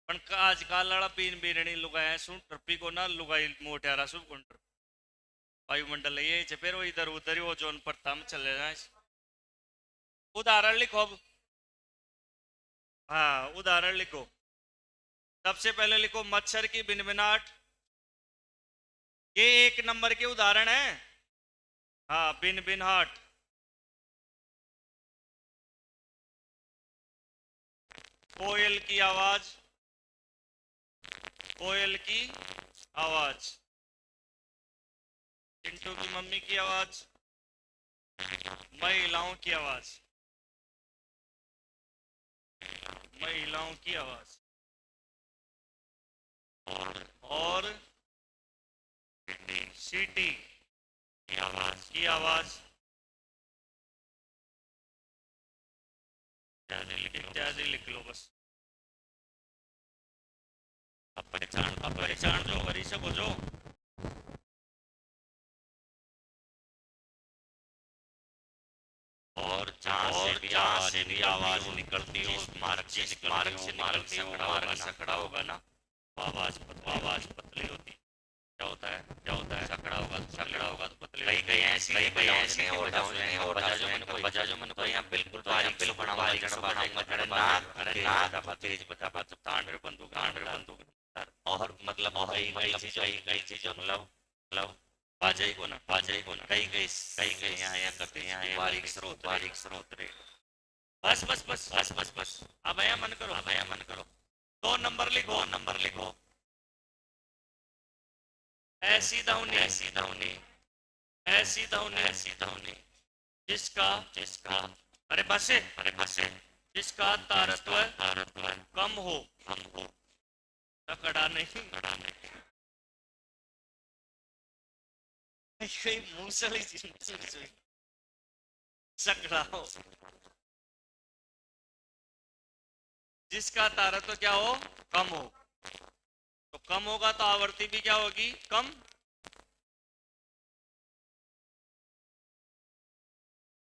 पण आजकल वाला बीन बीरणी लुगाया सुन ट्रपी को ना लुगाई मोटियारा सुन कंट्र वायुमंडल ये फिर वो इधर उधर ही वो जोन प्रथा में चले जाए। उदाहरण लिखो अब। हाँ उदाहरण लिखो, सबसे पहले लिखो मच्छर की भिनभिनाहट। ये एक नंबर के उदाहरण है। हाँ भिनभिनाहट। कोयल की आवाज, कोयल की आवाज, चिंटू की मम्मी की आवाज, महिलाओं की आवाज, महिलाओं की आवाज, और सीटी की आवाज इत्यादि लिख लो बस। अब पहचान जो करी सको जो और जहाँ से भी आवाज निकलती हो मार्ग से निकलती हो मार्ग सकड़ा होगा ना, आवाज पतली होती। क्या होता है सकड़ा होगा तो पतली। कई ऐसे और बजा जो मैंने यहाँ बिल्कुल बारीक सा बनाऊंगा अरे ना तेज बता तांडर बंदूक और मतलब कई चीजों मतलब बाजे को ना कई यहाँ करते हैं बारीक स्रोत रे। बस अब आया मन करो। 2 नंबर लिखो। ऐसी दाउनी जिसका अरे बस जिसका तारत्व कम हो सकड़ा नहीं। मूसली सकड़ा हो, जिसका तारत्व क्या हो, कम हो। तो कम होगा तो आवर्ती भी क्या होगी, कम।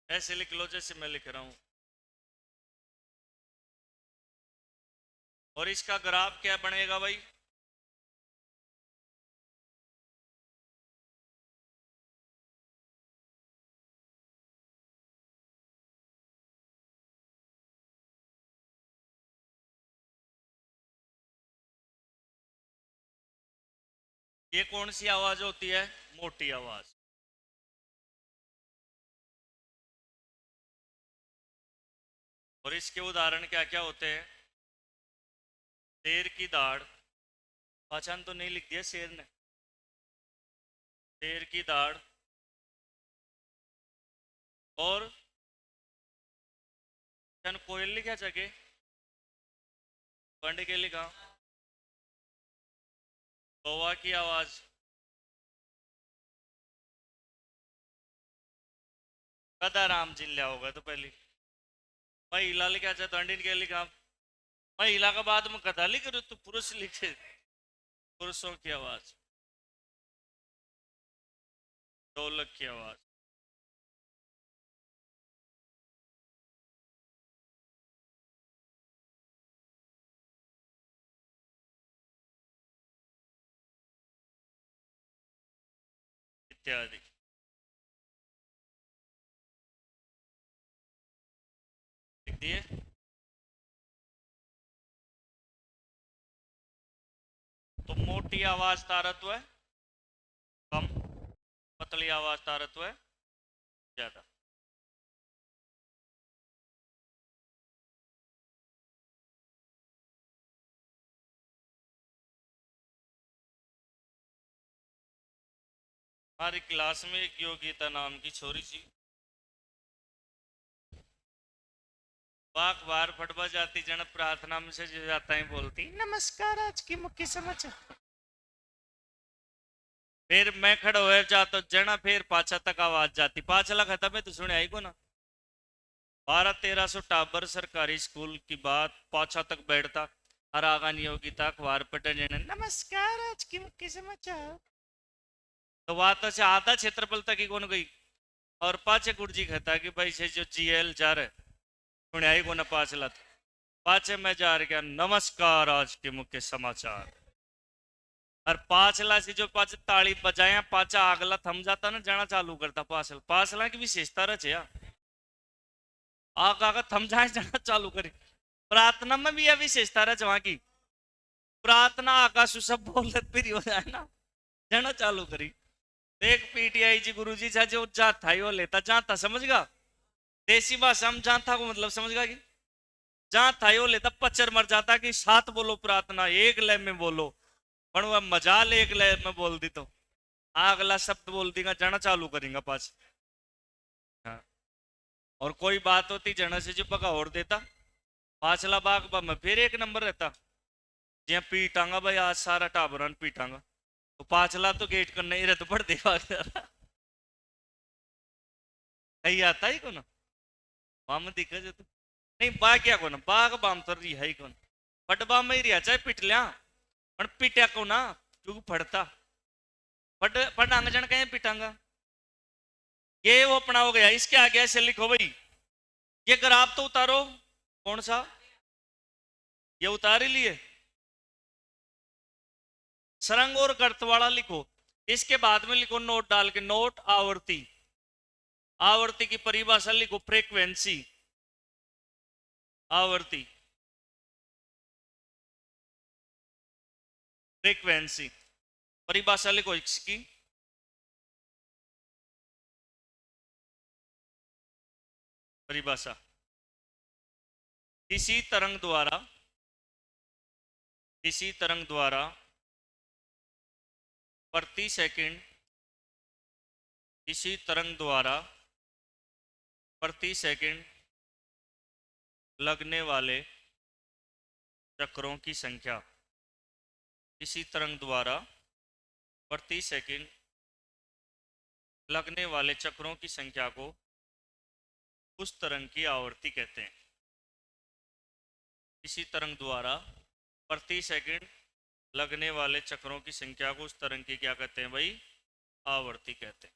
ऐसे लिख लो जैसे मैं लिख रहा हूं। और इसका ग्राफ क्या बनेगा भाई, ये कौन सी आवाज होती है, मोटी आवाज। और इसके उदाहरण क्या क्या होते हैं, शेर की दाढ़, पहचान तो नहीं लिख दिया शेर ने, शेर की दाढ़। और कोयल लिखा जगह पंड के लिखा, कौवा की आवाज, कदा राम जिल्ला होगा तो पहली। महिला लिखा चाहे तो अंडिन के लिखा, महिला का बाद में कदा लिख रहे तो पुरुष लिखे, पुरुषों की आवाज, ढोलक की आवाज। इत्यादि। लिख दिए। तो मोटी आवाज तारत्व है कम, पतली आवाज तारत्व है ज्यादा। हमारी क्लास में एक योगिता नाम की छोरी थी, बाक बार फटवा जाती जन प्रार्थना में से जो जाता ही बोलती नमस्कार आज की मुख्य समाचार। फिर मैं खड़ा हो जाता जना, फिर पाछा तक आवाज जाती, पाछला खत्म है तो सुने आई को ना। 1200-1300 टाबर सरकारी स्कूल की बात, पाछा तक बैठता हर आगा योगिता अखबार पटन नमस्कार आज की मुख्य समाचार। तो बात से आधा क्षेत्रफल तक ही कौन गई, और पाछे गुरुजी कहता कि भाई से जो जीएल जा रहे सुने आई को ना पाछला, पाछे में जा रहा नमस्कार आज के मुख्य समाचार। और पाछला से जो पाछे ताली बजाया पाछा आगला थम जाता ना, जाना चालू करता पाछला की विशेषता रचे आगा थम जाए जाना चालू करे। प्रार्थना में भी यह विशेषता रच वहां की, प्रार्थना आकाश सब बोल फिर हो जाए ना, जाना चालू करी। देख पीटीआई जी गुरु जी जो जा था वो लेता जहां था, समझगा देसी भाषा में जहां था को मतलब समझगा कि जहां था वो लेता, पच्चर मर जाता कि साथ बोलो प्रार्थना एक लय में बोलो, पण वह मजाल एक लय में बोल दी तो अगला शब्द बोल देगा जाना चालू करेंगे पास। हाँ। और कोई बात होती जना से जो पका और देता पाछला बाग में फिर एक नंबर रहता जिया पीटांगा भाई आज सारा टाबरन पीटांगा तो पाछला तो गेट करना ही रहता पड़ देगा कहीं आता ही कौन माम दिखा जो तो नहीं बा क्या कौन बाग बाम तो रही है कौन बट बा में रिया चाहे पिट लिया पर पिटा को ना क्योंकि फड़ता बट आंग जन कहीं पिटांगा ये वो अपना हो गया इसके आगे ऐसे लिखो भाई ये ग्राफ तो उतारो कौन सा ये उतार ही लिए सरंग और गर्त वाला लिखो इसके बाद में लिखो नोट डाल के नोट आवर्ती आवर्ती की परिभाषा लिखो फ्रीक्वेंसी आवर्ती फ्रीक्वेंसी परिभाषा लिखो इसकी परिभाषा किसी तरंग द्वारा प्रति सेकंड किसी तरंग द्वारा प्रति सेकंड लगने वाले चक्रों की संख्या किसी तरंग द्वारा प्रति सेकंड लगने वाले चक्रों की संख्या को उस तरंग की आवर्ती कहते हैं। किसी तरंग द्वारा प्रति सेकंड लगने वाले चक्रों की संख्या को उस तरंग की क्या कहते हैं भाई आवर्ती कहते हैं।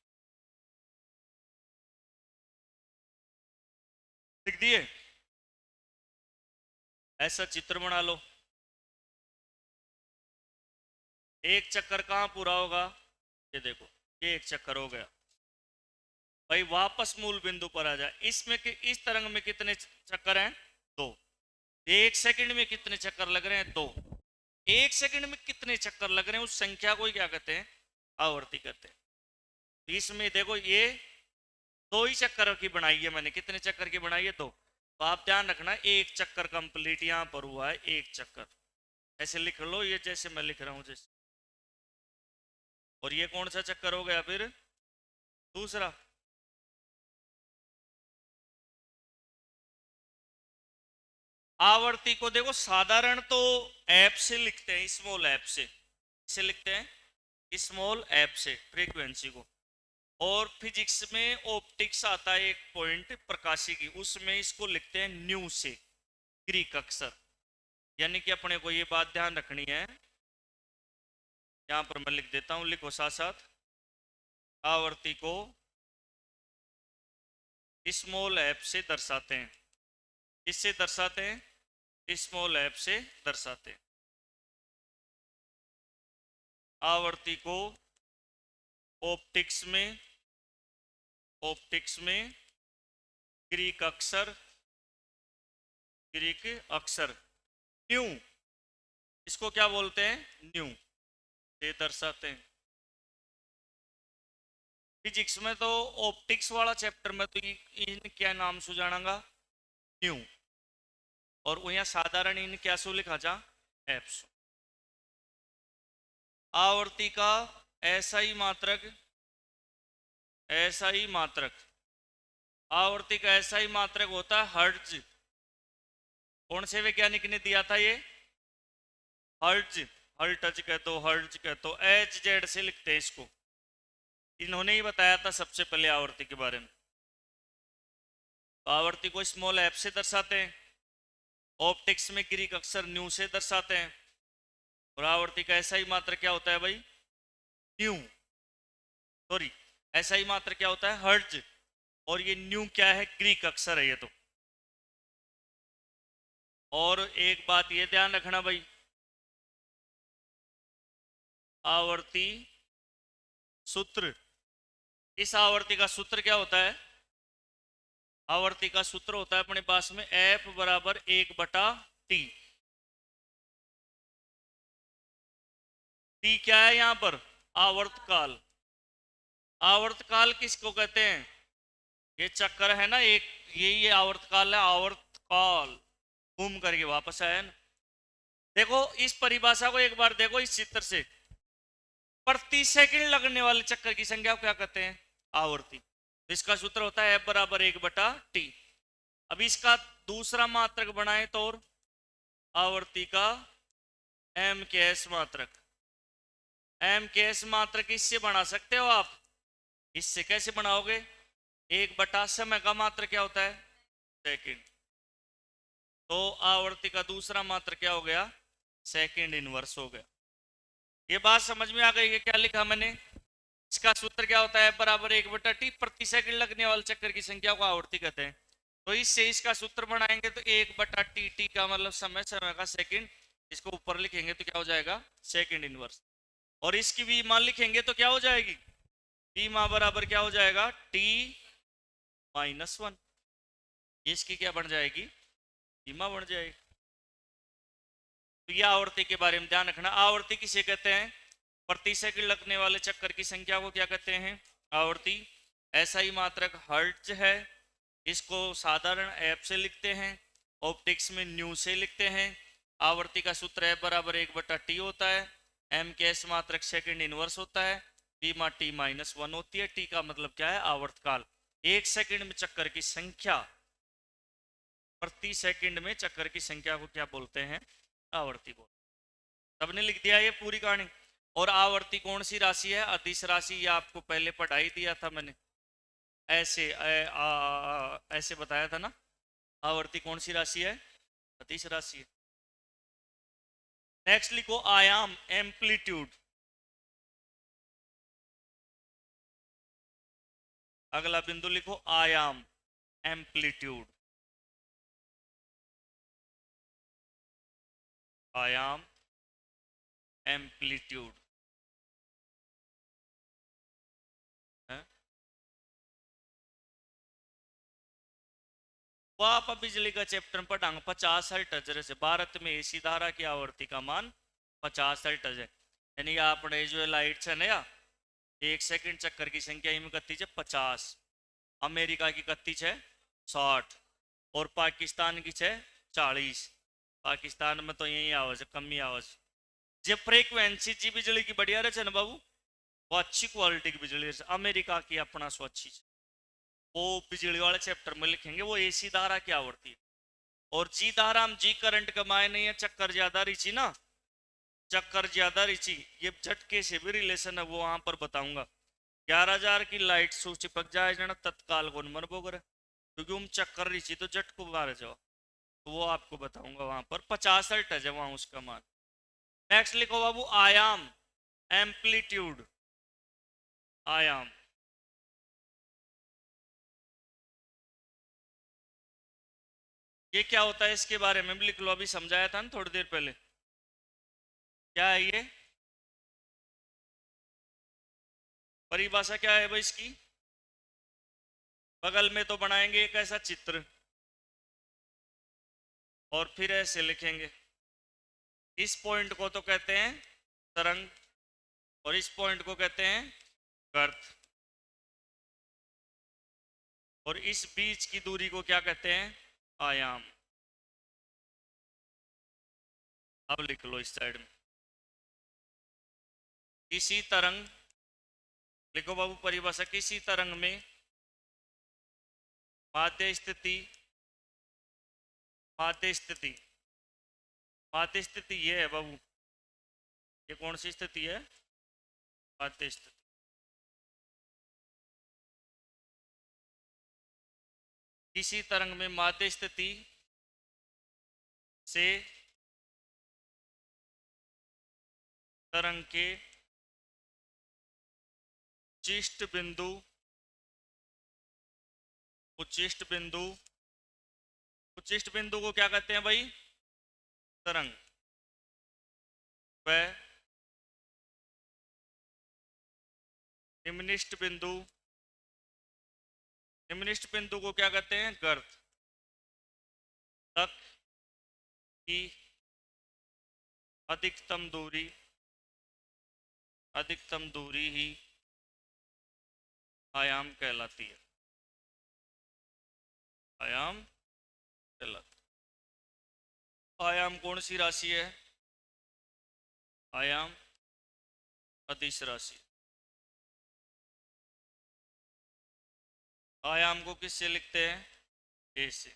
लिख दिए ऐसा चित्र बना लो एक चक्कर कहां पूरा होगा ये देखो ये एक चक्कर हो गया भाई वापस मूल बिंदु पर आ जाए इसमें इस तरंग में कितने चक्कर हैं दो एक सेकंड में कितने चक्कर लग रहे हैं दो एक सेकंड में कितने चक्कर लग रहे हैं उस संख्या को ही क्या कहते हैं आवर्ती कहते हैं। इसमें देखो ये दो ही चक्कर की बनाई है मैंने कितने चक्कर की बनाई है दो तो आप ध्यान रखना एक चक्कर कंप्लीट यहां पर हुआ है एक चक्कर ऐसे लिख लो ये जैसे मैं लिख रहा हूं जैसे और ये कौन सा चक्कर हो गया फिर दूसरा आवर्ती को देखो साधारण तो ऐप से लिखते हैं स्मॉल ऐप से लिखते हैं स्मॉल ऐप से फ्रीक्वेंसी को और फिजिक्स में ऑप्टिक्स आता है एक पॉइंट प्रकाशी की उसमें इसको लिखते हैं न्यू से ग्रीक अक्षर यानी कि अपने को ये बात ध्यान रखनी है यहां पर मैं लिख देता हूं लिखो साथ साथ आवर्ती को स्मॉल ऐप से दर्शाते हैं किससे दर्शाते हैं स्मॉल ऐप से दर्शाते हैं आवर्ती को ऑप्टिक्स में ग्रीक अक्षर न्यू इसको क्या बोलते हैं न्यू से दर्शाते हैं। फिजिक्स में तो ऑप्टिक्स वाला चैप्टर में तो इन क्या नाम से जानागा न्यू और वहां साधारण इन क्या सो लिखा जा एप्स आवर्ती का ऐसा ही मात्रक आवर्ती का ऐसा ही मात्रक होता है हर्ट्ज कौन से वैज्ञानिक ने दिया था ये हर्ट्ज कह तो एच जेड से लिखते हैं इसको इन्होंने ही बताया था सबसे पहले आवर्ती के बारे में। तो आवर्ती को स्मॉल ऐप से दर्शाते हैं ऑप्टिक्स में ग्रीक अक्षर न्यू से दर्शाते हैं और आवर्ती का ऐसा ही मात्र क्या होता है भाई ऐसा ही मात्र क्या होता है हर्ट्ज और ये न्यू क्या है ग्रीक अक्षर है ये तो। और एक बात ये ध्यान रखना भाई आवर्ती सूत्र इस आवर्ती का सूत्र क्या होता है आवर्ती का सूत्र होता है अपने पास में F बराबर 1/T T क्या है यहां पर आवर्तकाल किसको कहते हैं ये चक्कर है ना एक ये आवर्तकाल है आवर्तकाल घूम करके वापस आया ना देखो इस परिभाषा को एक बार देखो इस चित्र से। प्रति सेकंड लगने वाले चक्कर की संख्या को क्या कहते हैं? आवर्ती। तो इसका सूत्र होता है F बराबर 1/T। अब इसका दूसरा मात्रक बनाए तो और आवर्ती का m के s मात्रक। m के s मात्रक इससे बना सकते हो आप। इससे कैसे बनाओगे? 1/समय का मात्रक क्या होता है? सेकंड। तो आवर्ती का दूसरा मात्रक क्या हो गया? सेकंड इनवर्स हो गया। ये बात समझ में आ गई है? क्या लिखा मैंने? इसका सूत्र क्या होता है? बराबर 1/T। प्रति सेकंड लगने वाले चक्कर की संख्या को आवर्ती कहते हैं। तो इससे इसका सूत्र बनाएंगे तो 1/T। टी का मतलब समय, समय का सेकंड। इसको ऊपर लिखेंगे तो क्या हो जाएगा? Second inverse. और इसकी भी मान लिखेंगे तो क्या हो जाएगी? टी मा बराबर क्या हो जाएगा? T-1। इसकी क्या बन जाएगी? टीमा बन जाएगी। तो यह आवर्ती के बारे में ध्यान रखना। आवर्ती किसे कहते हैं? प्रति सेकंड लगने वाले चक्कर की संख्या को क्या कहते हैं? आवर्ती। ऐसा ही मात्रक हर्ट्ज है। इसको साधारण एफ से लिखते हैं, ऑप्टिक्स में न्यू से लिखते हैं। आवर्ती का सूत्र है बराबर 1/T होता है। एम के एस मात्रक सेकंड इनवर्स होता है। टी मा T-1 होती है। टी का मतलब क्या है? आवर्तकाल। एक सेकंड में चक्कर की संख्या, प्रति सेकंड में चक्कर की संख्या को क्या बोलते हैं? आवर्ती बोल। सबने लिख दिया ये पूरी कहानी। और आवर्ती कौन सी राशि है? अदिश राशि। ये आपको पहले पढ़ाई दिया था मैंने, ऐसे ऐसे बताया था ना। आवर्ती कौन सी राशि है? अदिश राशि है। नेक्स्ट लिखो आयाम, एम्पलीट्यूड। अगला बिंदु लिखो आयाम, एम्पलीट्यूड। आयाम, एम्पलीट्यूड है। वो आप बिजली का चैप्टर पढ़ांगे। 50 हर्ट्ज जैसे भारत में एसी धारा की आवर्ती का मान 50 हर्ट्ज है। यानी आपने जो लाइट है ना, एक सेकंड चक्कर की संख्या इनमें कत्ती है 50। अमेरिका की कत्ती है 60 और पाकिस्तान की है 40। पाकिस्तान में तो यही आवाज है, कम ही आवाज। जो फ्रीक्वेंसी जी बिजली की बढ़िया रहे ना बाबू, वो अच्छी क्वालिटी की बिजली है। अमेरिका की अपना सो अच्छी, वो बिजली वाले चैप्टर में लिखेंगे। वो एसी धारा की आवर्ती है। और जी धारा हम जी करंट कमाए नहीं है। चक्कर ज्यादा रिची ना, चक्कर ज्यादा रिची, ये झटके से भी रिलेशन है, वो वहां पर बताऊंगा। 11,000 की लाइट सू चिपक जाए ना तत्काल कौन मन बोगर, क्योंकि हम चक्कर रिची तो झटको मारे जाओ। तो वो आपको बताऊंगा वहां पर। 50 हर्ट्ज है वहां उसका मान। नेक्स्ट लिखो बाबू आयाम, एम्पलीट्यूड। आयाम, ये क्या होता है इसके बारे में भी लिख लो। अभी समझाया था ना थोड़ी देर पहले। क्या है ये परिभाषा? क्या है भाई इसकी? बगल में तो बनाएंगे एक ऐसा चित्र और फिर ऐसे लिखेंगे। इस पॉइंट को तो कहते हैं तरंग और इस पॉइंट को कहते हैं गर्त। और इस बीच की दूरी को क्या कहते हैं? आयाम। अब लिख लो इस साइड में। किसी तरंग, लिखो बाबू परिभाषा, किसी तरंग में माध्य स्थिति, माध्य स्थिति, माध्य स्थिति ये है बाबू। ये कौन सी स्थिति है? माध्य स्थिति। किसी तरंग में माध्य स्थिति से तरंग के उच्चिष्ट बिंदु, उच्चिष्ट बिंदु, उच्चिष्ट बिंदु को क्या कहते हैं भाई? तरंग। वह निम्निष्ट बिंदु, निम्निष्ट बिंदु को क्या कहते हैं? गर्त। तक की अधिकतम दूरी, अधिकतम दूरी ही आयाम कहलाती है। आयाम कहलाती है। आयाम कौन सी राशि है? आयाम अदिश राशि। आयाम को किससे लिखते हैं? ए से।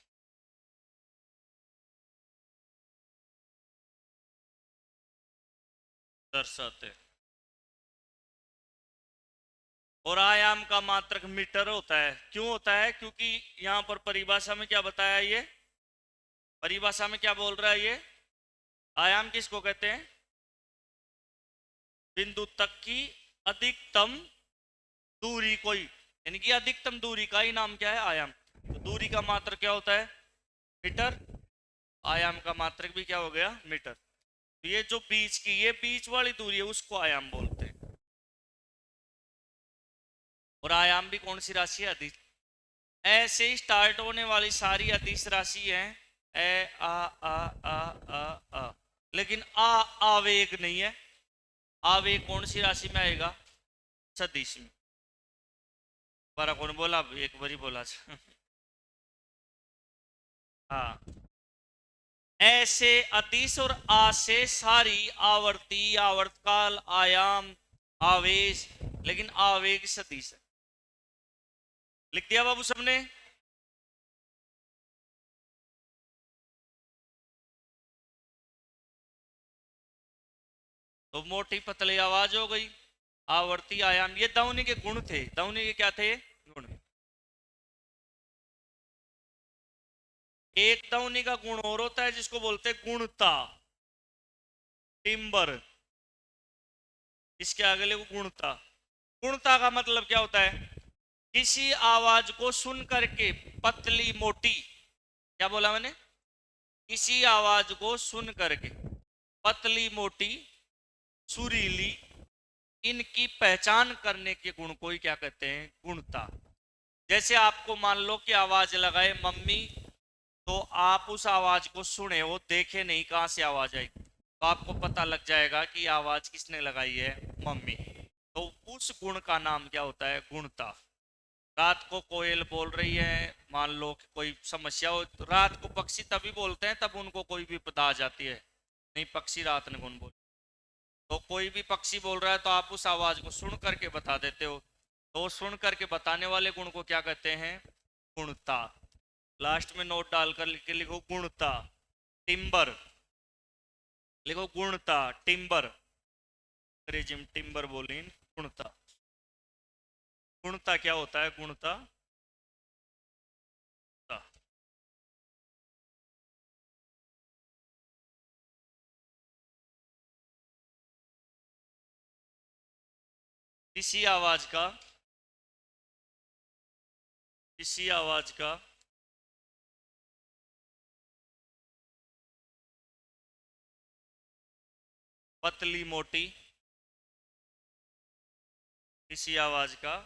दर्शाते हैं। और आयाम का मात्रक मीटर होता है। क्यों होता है? क्योंकि यहां पर परिभाषा में क्या बताया, ये परिभाषा में क्या बोल रहा है ये? आयाम किसको कहते हैं? बिंदु तक की अधिकतम दूरी कोई, यानी कि अधिकतम दूरी का ही नाम क्या है? आयाम। तो दूरी का मात्रक क्या होता है? मीटर। आयाम का मात्रक भी क्या हो गया? मीटर। तो ये जो बीच की, ये बीच वाली दूरी है, उसको आयाम बोलते हैं। और आयाम भी कौन सी राशि है? अदिश। ऐसे ही स्टार्ट होने वाली सारी अदिश राशि हैं। ए आ आ आ आ आ, लेकिन आवेग नहीं है। आवेग कौन सी राशि में आएगा? सदिश में। बारा कौन बोला? एक बारी बोला हाँ। ऐसे अदिश और आ से सारी आवर्ती, आवर्तकाल, आयाम, आवेश, लेकिन आवेग सदिश है। लिख दिया बाबू सबने? तो मोटी पतली आवाज हो गई। आवर्ती, आयाम, ये ध्वनि के गुण थे। ध्वनि के क्या थे? गुण। एक ध्वनि का गुण और होता है जिसको बोलते हैं गुणता, टिम्बर। इसके आगे लिखो गुणता। गुणता का मतलब क्या होता है? किसी आवाज को सुन करके पतली मोटी, क्या बोला मैंने? किसी आवाज को सुन करके पतली मोटी, सुरीली, इनकी पहचान करने के गुण को ही क्या कहते हैं? गुणता। जैसे आपको मान लो कि आवाज लगाए मम्मी, तो आप उस आवाज को सुने, वो देखे नहीं कहां से आवाज आई, तो आपको पता लग जाएगा कि आवाज किसने लगाई है? मम्मी। तो उस गुण का नाम क्या होता है? गुणता। रात को कोयल बोल रही है, मान लो कि कोई समस्या हो, तो रात को पक्षी तभी बोलते हैं तब उनको कोई विपदा आ जाती है, नहीं पक्षी रात में कौन बोल। तो कोई भी पक्षी बोल रहा है तो आप उस आवाज को सुन करके बता देते हो। तो सुन करके बताने वाले गुण को क्या कहते हैं? गुणता। लास्ट में नोट डालकर लिख के लिखो गुणता। टिम्बर लिखो, गुणता, टिम्बर। अंग्रेजी में टिम्बर बोली, गुणता। गुणता क्या होता है? गुणता। किसी आवाज का, किसी आवाज का पतली मोटी, किसी आवाज का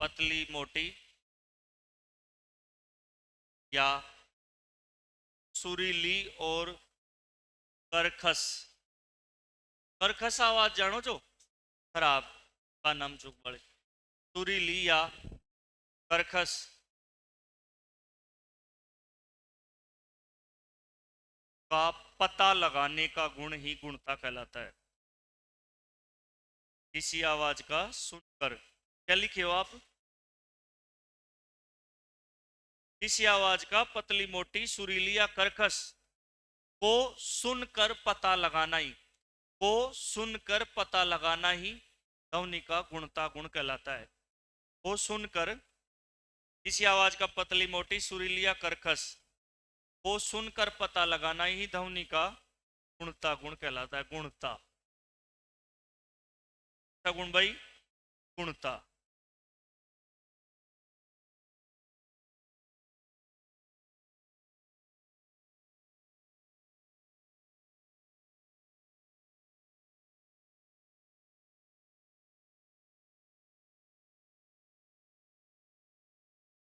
पतली मोटी या सुरीली और करखस। करखस आवाज जानो जो खराब का नाम चुक बड़े, सुरीली या करखस का पता लगाने का गुण ही गुणता कहलाता है। किसी आवाज का सुनकर, क्या लिखे हो आप? किसी आवाज का पतली मोटी, सुरीली या करकश को सुनकर पता लगाना ही, को सुनकर पता लगाना ही ध्वनि का गुणता गुण कहलाता है। को सुनकर, किसी आवाज का पतली मोटी, सुरीली या करकश को सुनकर पता लगाना ही ध्वनि का गुणता गुण कहलाता है। गुणता गुण भाई, गुणता।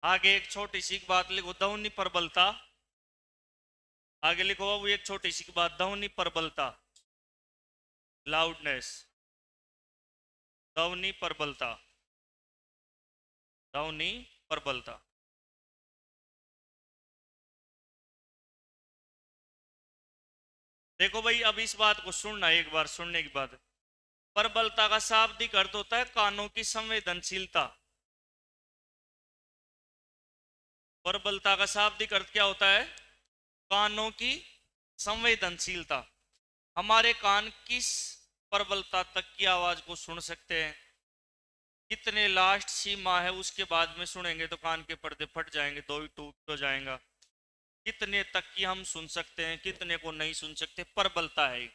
आगे एक छोटी सी बात लिखो, ध्वनि प्रबलता। आगे लिखो बाबू एक छोटी सी बात, ध्वनि प्रबलता, लाउडनेस। ध्वनि प्रबलता, ध्वनि प्रबलता। देखो भाई, अब इस बात को सुनना एक बार, सुनने के बाद। प्रबलता का शाब्दिक अर्थ होता है कानों की संवेदनशीलता। प्रबलता का शाब्दिक अर्थ क्या होता है? कानों की संवेदनशीलता। हमारे कान किस प्रबलता तक की आवाज को सुन सकते हैं? कितने लास्ट सीमा है उसके बाद में सुनेंगे तो कान के पर्दे फट जाएंगे, दो ही टूट हो जाएगा। कितने तक की हम सुन सकते हैं, कितने को नहीं सुन सकते, प्रबलता है।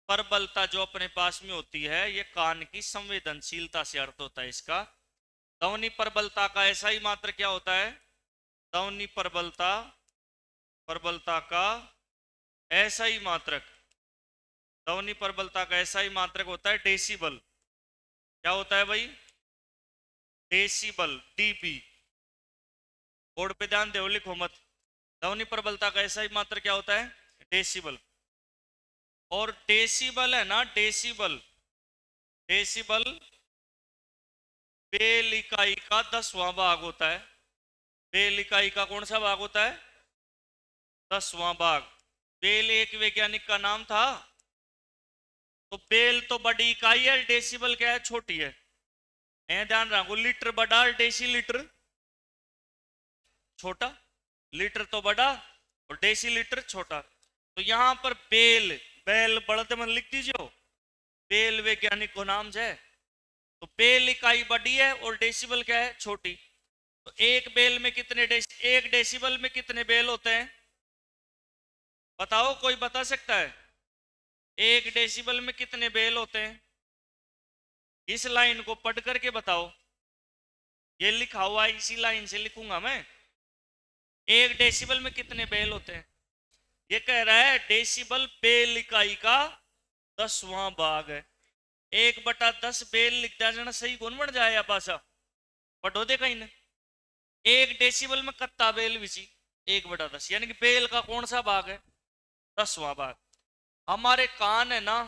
प्रबलता जो अपने पास में होती है ये कान की संवेदनशीलता से अर्थ होता है इसका। ध्वनि प्रबलता का ऐसा ही मात्र क्या होता है? ध्वनि प्रबलता, प्रबलता का ऐसा ही मात्रक, ध्वनि प्रबलता का ऐसा ही मात्रक होता है डेसिबल। क्या होता है भाई? Decibel, dB. बोर्ड पे ध्यान दो, लिखो मत। ध्वनि प्रबलता का ऐसा ही मात्र क्या होता है? डेसिबल। और डेसिबल है ना, डेसिबल, डेसिबल बेल इकाई का 10वां भाग होता है। बेल इकाई का कौन सा भाग होता है? 10वां भाग। बेल एक वैज्ञानिक का नाम था। तो बेल तो बड़ी इकाई है, डेसिबल क्या है? छोटी है। ध्यान रखो, लीटर बड़ा, डेसी लीटर छोटा। लीटर तो बड़ा और डेसी लीटर छोटा। तो यहां पर बेल, बेल बढ़ते मन लिख दीजिए। बेल वैज्ञानिक को नाम है। तो बेल इकाई बड़ी है और डेसिबल क्या है? छोटी। तो एक बेल में कितने एक डेसिबल में कितने बेल होते हैं? बताओ, कोई बता सकता है? एक डेसिबल में कितने बेल होते हैं? इस लाइन को पढ़ करके बताओ। ये लिखा हुआ है, इसी लाइन से लिखूंगा मैं। एक डेसिबल में कितने बेल होते हैं? ये कह रहा है डेसिबल बेल इकाई का 10वां भाग है। 1/10 बेल लिख जाना सही कौन बन जाए? पासा पढ़ो दे कहीं ने। एक डेसिबल में कत्ता बेल बिची? 1/10, यानी कि बेल का कौन सा भाग है? 10वां भाग। हमारे कान है ना,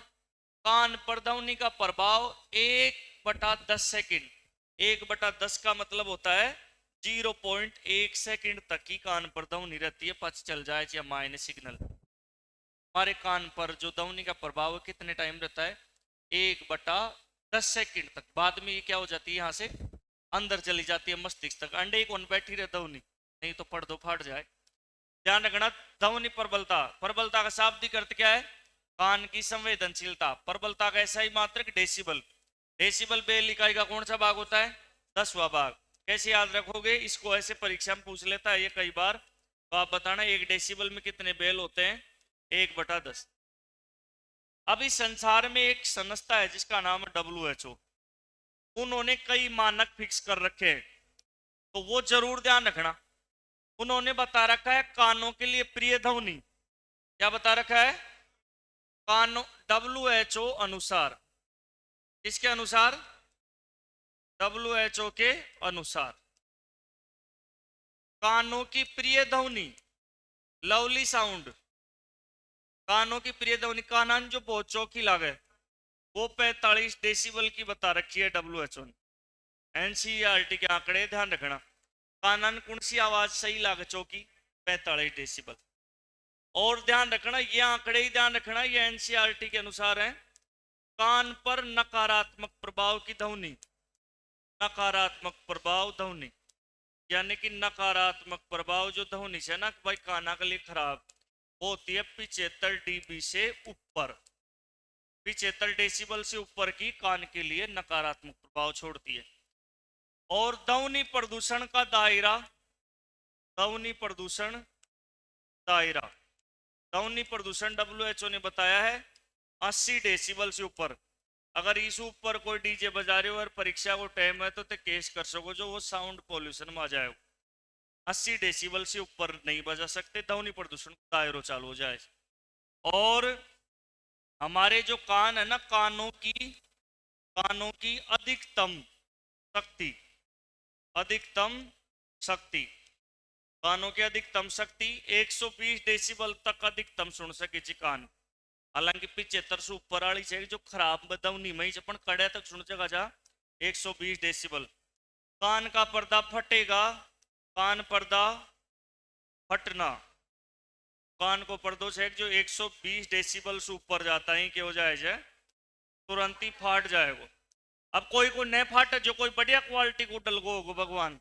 कान पर ध्वनि का प्रभाव 1/10 सेकेंड। 1/10 का मतलब होता है 0.1 सेकेंड तक की कान पर ध्वनि रहती है, पच चल जाए या माइनस सिग्नल। हमारे कान पर जो ध्वनि का प्रभाव है कितने टाइम रहता है? 1/10 सेकेंड तक। बाद में ये क्या हो जाती है, यहाँ से अंदर चली जाती है मस्तिष्क तक। अंडे कौन बैठी रहे ध्वनि, नहीं तो पढ़ दो फाट जाए। ध्यान रखना, ध्वनि प्रबलता, प्रबलता का शाब्दिक अर्थ क्या है? कान की संवेदनशीलता। प्रबलता का ऐसा ही मात्रक डेसिबल। डेसिबल बेल इकाई का कौन सा भाग होता है? 10वां भाग। कैसे याद रखोगे इसको? ऐसे परीक्षा में पूछ लेता है ये कई बार। तो आप बताना एक डेसिबल में कितने बेल होते हैं? 1/10। अभी संसार में एक संस्था है जिसका नाम है WHO। उन्होंने कई मानक फिक्स कर रखे हैं, तो वो जरूर ध्यान रखना। उन्होंने बता रखा है कानों के लिए प्रिय ध्वनि। क्या बता रखा है? कानों, WHO अनुसार। किसके अनुसार? WHO के अनुसार कानों की प्रिय ध्वनि, लवली साउंड, कानों की प्रिय ध्वनि, कानन जो बहुत चौकी लागे, वो 45 डेसिबल की बता रखी है WHO ने। NCERT के आंकड़े ध्यान रखना। कानन कौन सी आवाज सही लागे चौकी? 45 डेसिबल। और ध्यान रखना, ये आंकड़े ही ध्यान रखना, ये NCERT के अनुसार है। कान पर नकारात्मक प्रभाव की ध्वनि, नकारात्मक प्रभाव ध्वनि, यानी कि नकारात्मक प्रभाव जो ध्वनि से ना भाई काना के लिए खराब होती है 75 dB से ऊपर। 75 डेसिबल से ऊपर की कान के लिए नकारात्मक प्रभाव छोड़ती है। और ध्वनि प्रदूषण का दायरा, ध्वनि प्रदूषण दायरा, ध्वनि प्रदूषण WHO ने बताया है 80 डेसिबल से ऊपर। अगर इस ऊपर कोई डीजे बजा रहे हो और परीक्षा को टाइम है तो ते केस कर सको, जो वो साउंड पॉल्यूशन में आ जाए। 80 डेसिबल से ऊपर नहीं बजा सकते, ध्वनि प्रदूषण दायरो चालू हो जाए। और हमारे जो कान है ना, कानों की अधिकतम शक्ति, अधिकतम शक्ति, कानों की अधिकतम शक्ति 120 डेसिबल तक अधिकतम सुन सके जी कान। हालांकि 75 से ऊपर वाली चाहिए जो खराब ध्वनि में ही अपन कड़े तक सुन सका जा 120 डेसिबल। कान का पर्दा फटेगा, कान पर्दा फटना, कान को प्रदोष है जो 120 डेसिबल से ऊपर जाता है कि हो जाए जाए तुरंत ही फाट जाएगा। अब कोई को नहीं फाटे, जो कोई बढ़िया क्वालिटी को डलगो होगो भगवान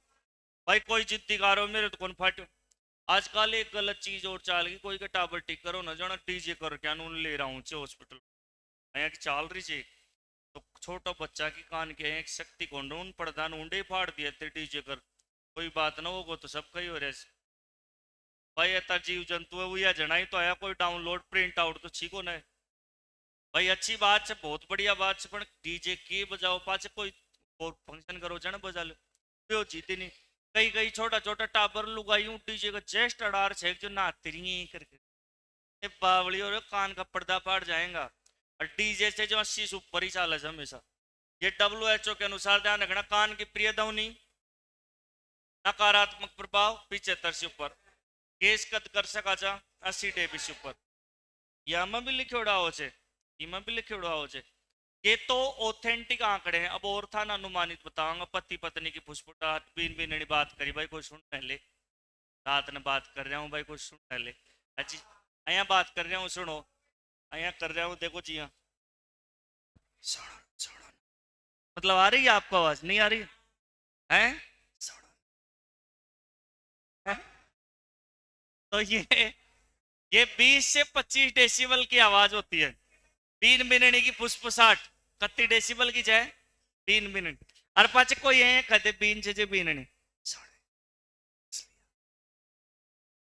भाई, कोई जिद्दी कारो मेरे तो कौन फाटो। आजकल एक गलत चीज और चाल गई, कोई का टाबर टिक करो ना जाना डीजे कर क्या नून ले रहा हूँ हॉस्पिटल यहाँ की चाल रही थी, तो छोटा बच्चा की कान के एक शक्ति को नून प्रधान ऊंडे फाड़ दिए थे डीजे कर, कोई बात ना होगो तो सब कही हो रहे भाई। ऐसा जीव जंतु है वो या जनाई तो आया कोई डाउनलोड प्रिंट आउट तो ठीक हो ना भाई, अच्छी बात है, बहुत बढ़िया बात है, पर डीजे के बजाओ पाचे कोई फंक्शन करो जन बजा लो जीते नहीं। कई कई छोटा छोटा टाबर लुगाई डीजे का चेस्ट अडार छे जो नाती रही करके ये बावली और कान का पर्दा फाड़ जाएगा। और डीजे से जो 80 से ऊपर ही चाल है हमेशा। ये WHO के अनुसार ध्यान रखना, कान की प्रिय ध्वनि नकारात्मक प्रभाव 75 से ऊपर, केस कद कर सका जा 80 डेबी से ऊपर, या में भी लिखे हो छे, इमा भी लिखे हो छे। ये तो ऑथेंटिक आंकड़े हैं। अब और था ना अनुमानित बताऊंगा, पति पत्नी की फुसफुटाहट बीन बीन बात करी भाई, कोई सुन पहले रात ने बात कर रहा हूँ भाई, कोई सुन पहले अजी अया बात कर रहा हूँ, सुनो अया कर रहा हूँ, देखो जी हाँ मतलब आ रही है आपको आवाज, नहीं आ रही है? तो ये 20 से 25 डेसिबल की आवाज होती है। 3 मिनट की फुसफुसाहट कत्ती डेसिबल की जाए 3 मिनट। और पाचे कोई है कहते बीन से बीन नहीं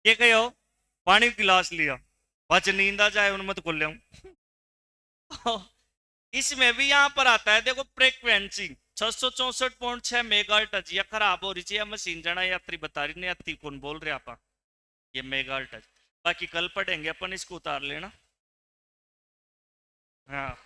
ये कहो पानी गिलास लिया पाचे नींद आ जाए उनमें तो खोल लिया। इसमें भी यहां पर आता है देखो फ्रीक्वेंसी 664.6 मेगाहर्ट्ज या खराब हो रही है मशीन जाना यात्री बता रही नहीं यात्री कौन बोल रहे आप ये मेगाहर्ट्ज। बाकी कल पढ़ेंगे अपन, इसको उतार लेना हाँ।